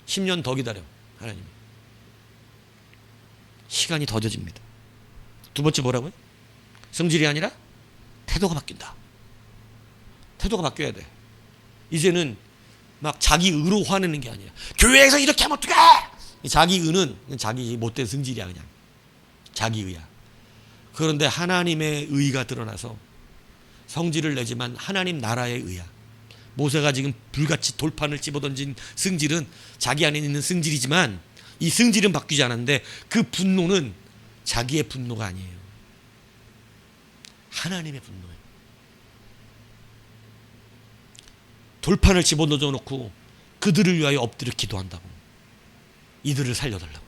10년 더 기다려. 하나님 시간이 더뎌집니다. 두 번째 뭐라고요? 성질이 아니라 태도가 바뀐다. 태도가 바뀌어야 돼. 이제는 막 자기 의로 화내는 게 아니야. 교회에서 이렇게 하면 어떡해! 자기 의는 자기 못된 성질이야. 그냥 자기 의야. 그런데 하나님의 의가 드러나서 성질을 내지만 하나님 나라의 의야. 모세가 지금 불같이 돌판을 집어던진 승질은 자기 안에 있는 승질이지만 이 승질은 바뀌지 않았는데 그 분노는 자기의 분노가 아니에요. 하나님의 분노예요. 돌판을 집어넣어 놓고 그들을 위하여 엎드려 기도한다고. 이들을 살려달라고.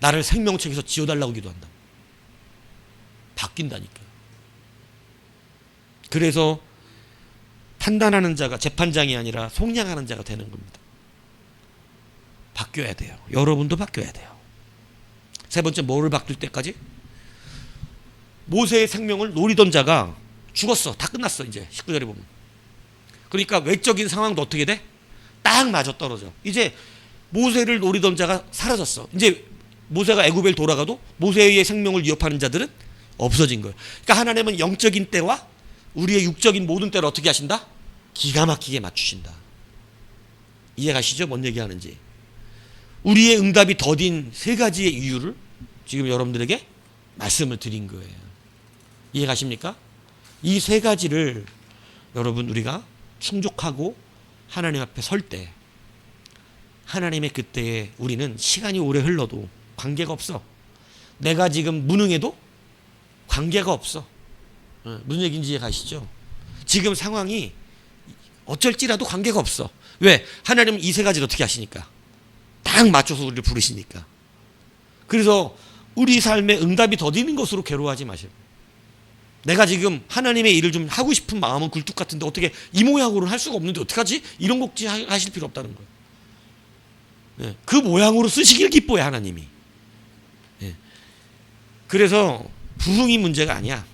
나를 생명책에서 지어달라고 기도한다고. 바뀐다니까요. 그래서 판단하는 자가 재판장이 아니라 속량하는 자가 되는 겁니다. 바뀌어야 돼요. 여러분도 바뀌어야 돼요. 세 번째, 뭐를 바뀔 때까지? 모세의 생명을 노리던 자가 죽었어. 다 끝났어. 이제 19절에 보면. 그러니까 외적인 상황도 어떻게 돼? 딱 맞아떨어져. 이제 모세를 노리던 자가 사라졌어. 이제 모세가 애굽에 돌아가도 모세의 생명을 위협하는 자들은 없어진 거예요. 그러니까 하나님은 영적인 때와 우리의 육적인 모든 때를 어떻게 하신다? 기가 막히게 맞추신다. 이해가시죠? 뭔 얘기하는지. 우리의 응답이 더딘 세 가지의 이유를 지금 여러분들에게 말씀을 드린 거예요. 이해가십니까? 이 세 가지를 여러분 우리가 충족하고 하나님 앞에 설 때 하나님의 그때에 우리는 시간이 오래 흘러도 관계가 없어. 내가 지금 무능해도 관계가 없어. 무슨 얘기인지 이해가시죠? 지금 상황이 어쩔지라도 관계가 없어. 왜? 하나님은 이 세 가지를 어떻게 하시니까? 딱 맞춰서 우리를 부르시니까. 그래서 우리 삶의 응답이 더디는 것으로 괴로워하지 마세요. 내가 지금 하나님의 일을 좀 하고 싶은 마음은 굴뚝 같은데 어떻게 이 모양으로는 할 수가 없는데 어떡하지? 이런 걱정 하실 필요 없다는 거예요. 네. 그 모양으로 쓰시길 기뻐해 하나님이. 네. 그래서 부흥이 문제가 아니야.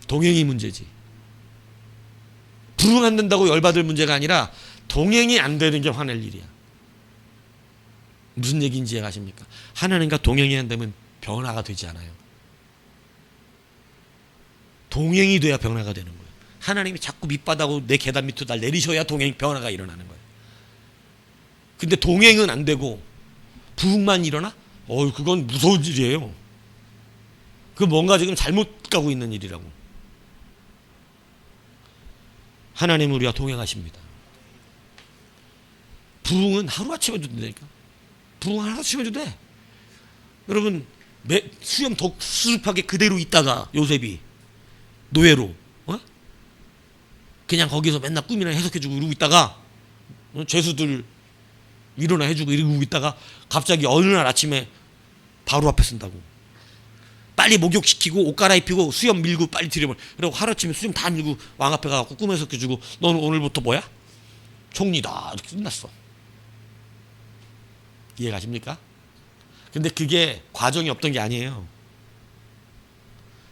동행이 문제지. 부흥 안 된다고 열받을 문제가 아니라 동행이 안 되는 게 화낼 일이야. 무슨 얘기인지 아십니까? 하나님과 동행이 안 되면 변화가 되지 않아요. 동행이 돼야 변화가 되는 거예요. 하나님이 자꾸 밑바닥으로 내 계단 밑으로 날 내리셔야 변화가 일어나는 거예요. 근데 동행은 안 되고 부흥만 일어나? 그건 무서운 일이에요. 그 뭔가 지금 잘못 가고 있는 일이라고. 하나님은 우리와 동행하십니다. 부흥은 하루아침에 해도 된다니까. 부흥은 하루아침에 해도 돼. 여러분, 수염 수습하게 그대로 있다가 요셉이 노예로 그냥 거기서 맨날 꿈이나 해석해주고 이러고 있다가 죄수들 일어나 해주고 이러고 있다가 갑자기 어느 날 아침에 바로 앞에 쓴다고. 빨리 목욕시키고 옷 갈아입히고 수염 밀고 빨리 들여버려. 그리고 하루아침에 수염 다 밀고 왕 앞에 가서 꿈 해석해주고 너는 오늘부터 뭐야? 총리다. 이렇게 끝났어. 이해가십니까? 근데 그게 과정이 없던 게 아니에요.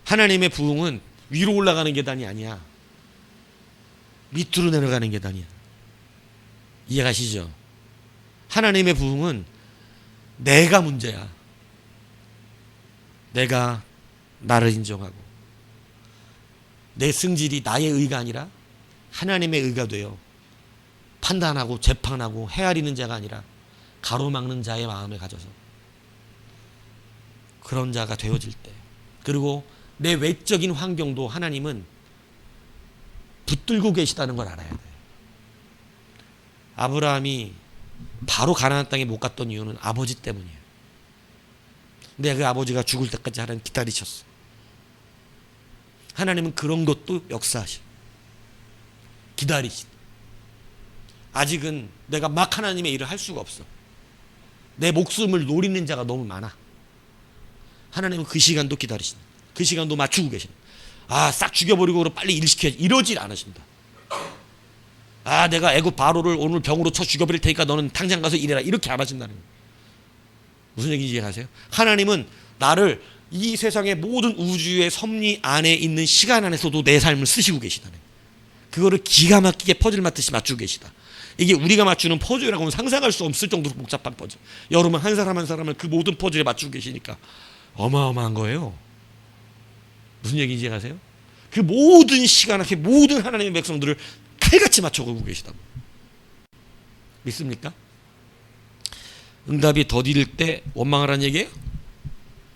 하나님의 부흥은 위로 올라가는 계단이 아니야. 밑으로 내려가는 계단이야. 이해가시죠? 하나님의 부흥은 내가 문제야. 내가 나를 인정하고 내 승질이 나의 의가 아니라 하나님의 의가 되어 판단하고 재판하고 헤아리는 자가 아니라 가로막는 자의 마음을 가져서 그런 자가 되어질 때, 그리고 내 외적인 환경도 하나님은 붙들고 계시다는 걸 알아야 돼. 아브라함이 바로 가나안 땅에 못 갔던 이유는 아버지 때문이에요. 근데 그 아버지가 죽을 때까지 하나님 기다리셨어. 하나님은 그런 것도 역사하셔. 기다리시다. 아직은 내가 막 하나님의 일을 할 수가 없어. 내 목숨을 노리는 자가 너무 많아. 하나님은 그 시간도 기다리신다. 그 시간도 맞추고 계신다. 싹 죽여버리고 빨리 일 시켜야지. 이러질 않으신다. 내가 애굽 바로를 오늘 병으로 쳐 죽여버릴 테니까 너는 당장 가서 일해라. 이렇게 안 하신다는 거예요. 무슨 얘기인지 이해하세요? 하나님은 나를 이 세상의 모든 우주의 섭리 안에 있는 시간 안에서도 내 삶을 쓰시고 계시다는 거예요. 그거를 기가 막히게 퍼즐 맞듯이 맞추고 계시다. 이게 우리가 맞추는 퍼즐이라고는 상상할 수 없을 정도로 복잡한 퍼즐. 여러분 한 사람 한 사람을 그 모든 퍼즐에 맞추고 계시니까 어마어마한 거예요. 무슨 얘기인지 이해하세요? 그 모든 시간 앞에 모든 하나님의 백성들을 칼같이 맞춰가고 계시다고. 믿습니까? 응답이 더딜 때 원망하라는 얘기예요?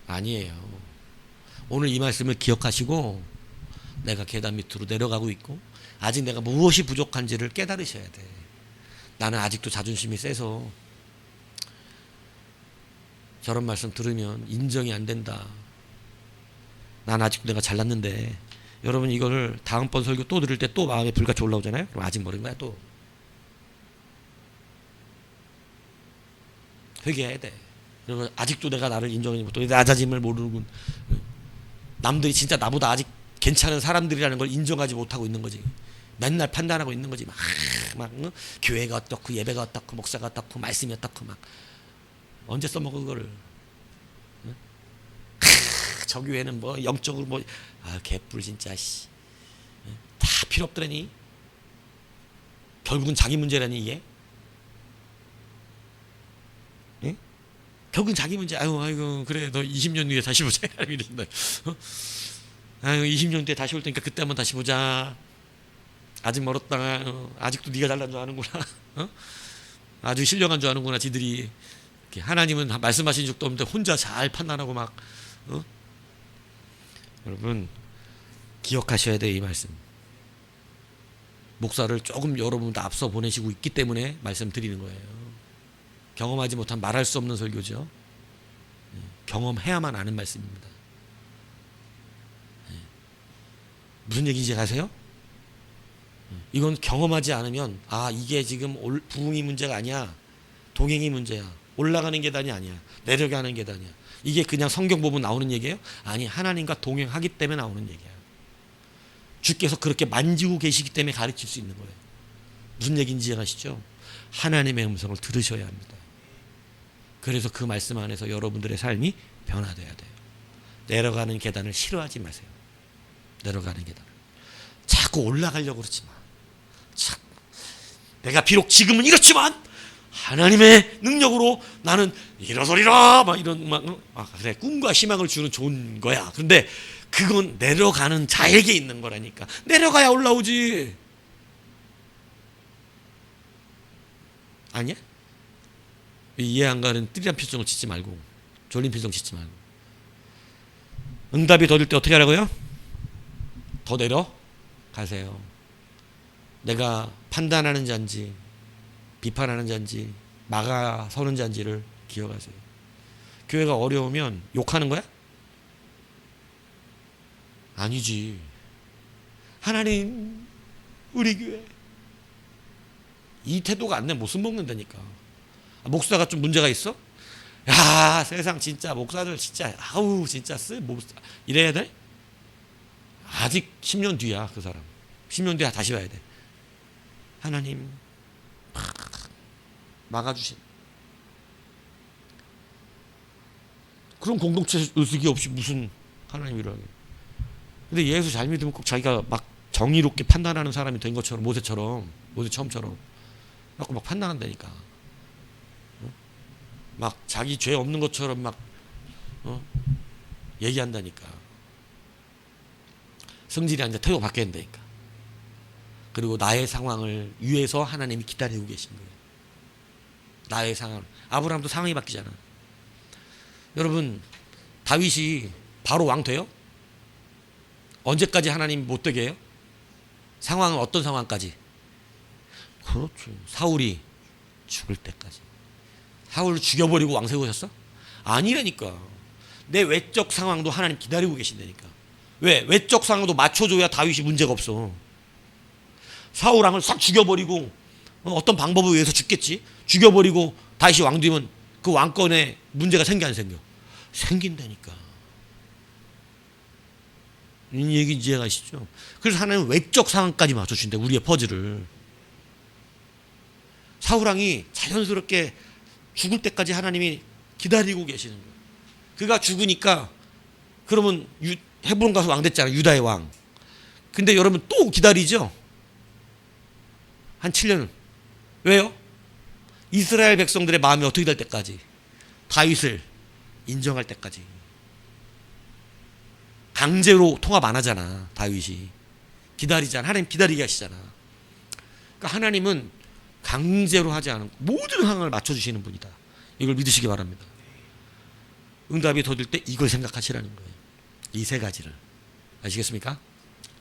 아니에요. 오늘 이 말씀을 기억하시고 내가 계단 밑으로 내려가고 있고 아직 내가 무엇이 부족한지를 깨달으셔야 돼. 나는 아직도 자존심이 세서 저런 말씀 들으면 인정이 안 된다. 난 아직도 내가 잘났는데. 여러분 이거를 다음번 설교 또 들을 때 또 마음에 불같이 올라오잖아요. 그럼 아직 모르는 거야. 또 회개해야 돼. 그리고 아직도 내가 나를 인정하지 못하고 낮아짐을 모르는, 남들이 진짜 나보다 아직 괜찮은 사람들이라는 걸 인정하지 못하고 있는 거지. 맨날 판단하고 있는 거지. 교회가 어떻고 예배가 어떻고 목사가 어떻고 말씀이 어떻고 언제 써먹어 그거를. 저 교회는 영적으로 개뿔 진짜 다 필요 없더라니. 결국은 자기 문제라니 이게. 예? 결국은 자기 문제. 아이고 그래 너 20년 뒤에 다시 보자. 이러신다. 20년 뒤에 다시 올 테니까 그때 한번 다시 보자. 아직 멀었다. 아직도 네가 잘난 줄 아는구나. 아주 신령한 줄 아는구나. 지들이. 하나님은 말씀하신 적도 없는데 혼자 잘 판단하고 여러분 기억하셔야 돼요. 이 말씀. 목사를 조금 여러분도 앞서 보내시고 있기 때문에 말씀드리는 거예요. 경험하지 못한 말할 수 없는 설교죠. 경험해야만 아는 말씀입니다. 무슨 얘기인지 아세요? 이건 경험하지 않으면 이게 지금 부흥이 문제가 아니야. 동행이 문제야. 올라가는 계단이 아니야. 내려가는 계단이야. 이게 그냥 성경 보면 나오는 얘기예요? 아니, 하나님과 동행하기 때문에 나오는 얘기야. 주께서 그렇게 만지고 계시기 때문에 가르칠 수 있는 거예요. 무슨 얘기인지 아시죠? 하나님의 음성을 들으셔야 합니다. 그래서 그 말씀 안에서 여러분들의 삶이 변화돼야 돼요. 내려가는 계단을 싫어하지 마세요. 내려가는 계단을. 자꾸 올라가려고 그러지 마. 내가 비록 지금은 이렇지만 하나님의 능력으로 나는 일어서리라 막 이런 그래 꿈과 희망을 주는 좋은 거야. 그런데 그건 내려가는 자에게 있는 거라니까. 내려가야 올라오지. 아니야? 이해 안 가는 띠리한 표정을 짓지 말고, 졸린 표정 짓지 말고. 응답이 더딜 때 어떻게 하라고요? 더 내려가세요. 내가 판단하는 자인지 비판하는 자인지 막아서는 자인지를 기억하세요. 교회가 어려우면 욕하는 거야? 아니지. 하나님 우리 교회 이 태도가 안 되면 못 써먹는다니까. 목사가 좀 문제가 있어? 야 세상 진짜 목사들 진짜 아우 진짜 이래야 돼? 아직 10년 뒤야 그 사람. 10년 뒤에 다시 와야 돼. 하나님 막아주신 그런 공동체 의식이 없이 무슨 하나님이라 하게. 근데 예수 잘 믿으면 꼭 자기가 막 정의롭게 판단하는 사람이 된 것처럼 모세 처음처럼 막 판단한다니까. 막 자기 죄 없는 것처럼 막 얘기한다니까. 성질이 아니라 태도 바뀌어야 된다니까. 그리고 나의 상황을 위해서 하나님이 기다리고 계신 거예요. 나의 상황. 아브라함도 상황이 바뀌잖아. 여러분 다윗이 바로 왕 돼요? 언제까지 하나님 못 되게 해요? 상황은 어떤 상황까지? 그렇죠. 사울이 죽을 때까지. 사울을 죽여버리고 왕 세우셨어? 아니라니까. 내 외적 상황도 하나님 기다리고 계신다니까. 왜? 외적 상황도 맞춰줘야 다윗이 문제가 없어. 사울 왕을 싹 죽여버리고 어떤 방법에 의해서 죽겠지. 죽여버리고 다윗이 왕 되면 그 왕권에 문제가 생겨 안 생겨? 생긴다니까. 이 얘기 이해가시죠? 그래서 하나님은 외적 상황까지 맞춰준대. 우리의 퍼즐을. 사울 왕이 자연스럽게 죽을 때까지 하나님이 기다리고 계시는 거예요. 그가 죽으니까 그러면 헤브론 가서 왕 됐잖아요. 유다의 왕. 근데 여러분 또 기다리죠? 한 7년을. 왜요? 이스라엘 백성들의 마음이 어떻게 될 때까지? 다윗을 인정할 때까지. 강제로 통합 안 하잖아. 다윗이. 기다리잖아. 하나님 기다리게 하시잖아. 그러니까 하나님은 강제로 하지 않은 모든 상황을 맞춰주시는 분이다. 이걸 믿으시기 바랍니다. 응답이 더딜 때 이걸 생각하시라는 거예요. 이 세 가지를. 아시겠습니까?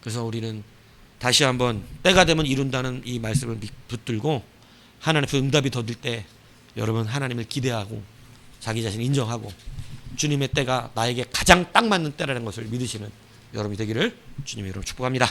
그래서 우리는 다시 한번 때가 되면 이룬다는 이 말씀을 붙들고 하나님 앞에 응답이 더딜 때 여러분 하나님을 기대하고 자기 자신을 인정하고 주님의 때가 나에게 가장 딱 맞는 때라는 것을 믿으시는 여러분이 되기를 주님의 이름으로 축복합니다.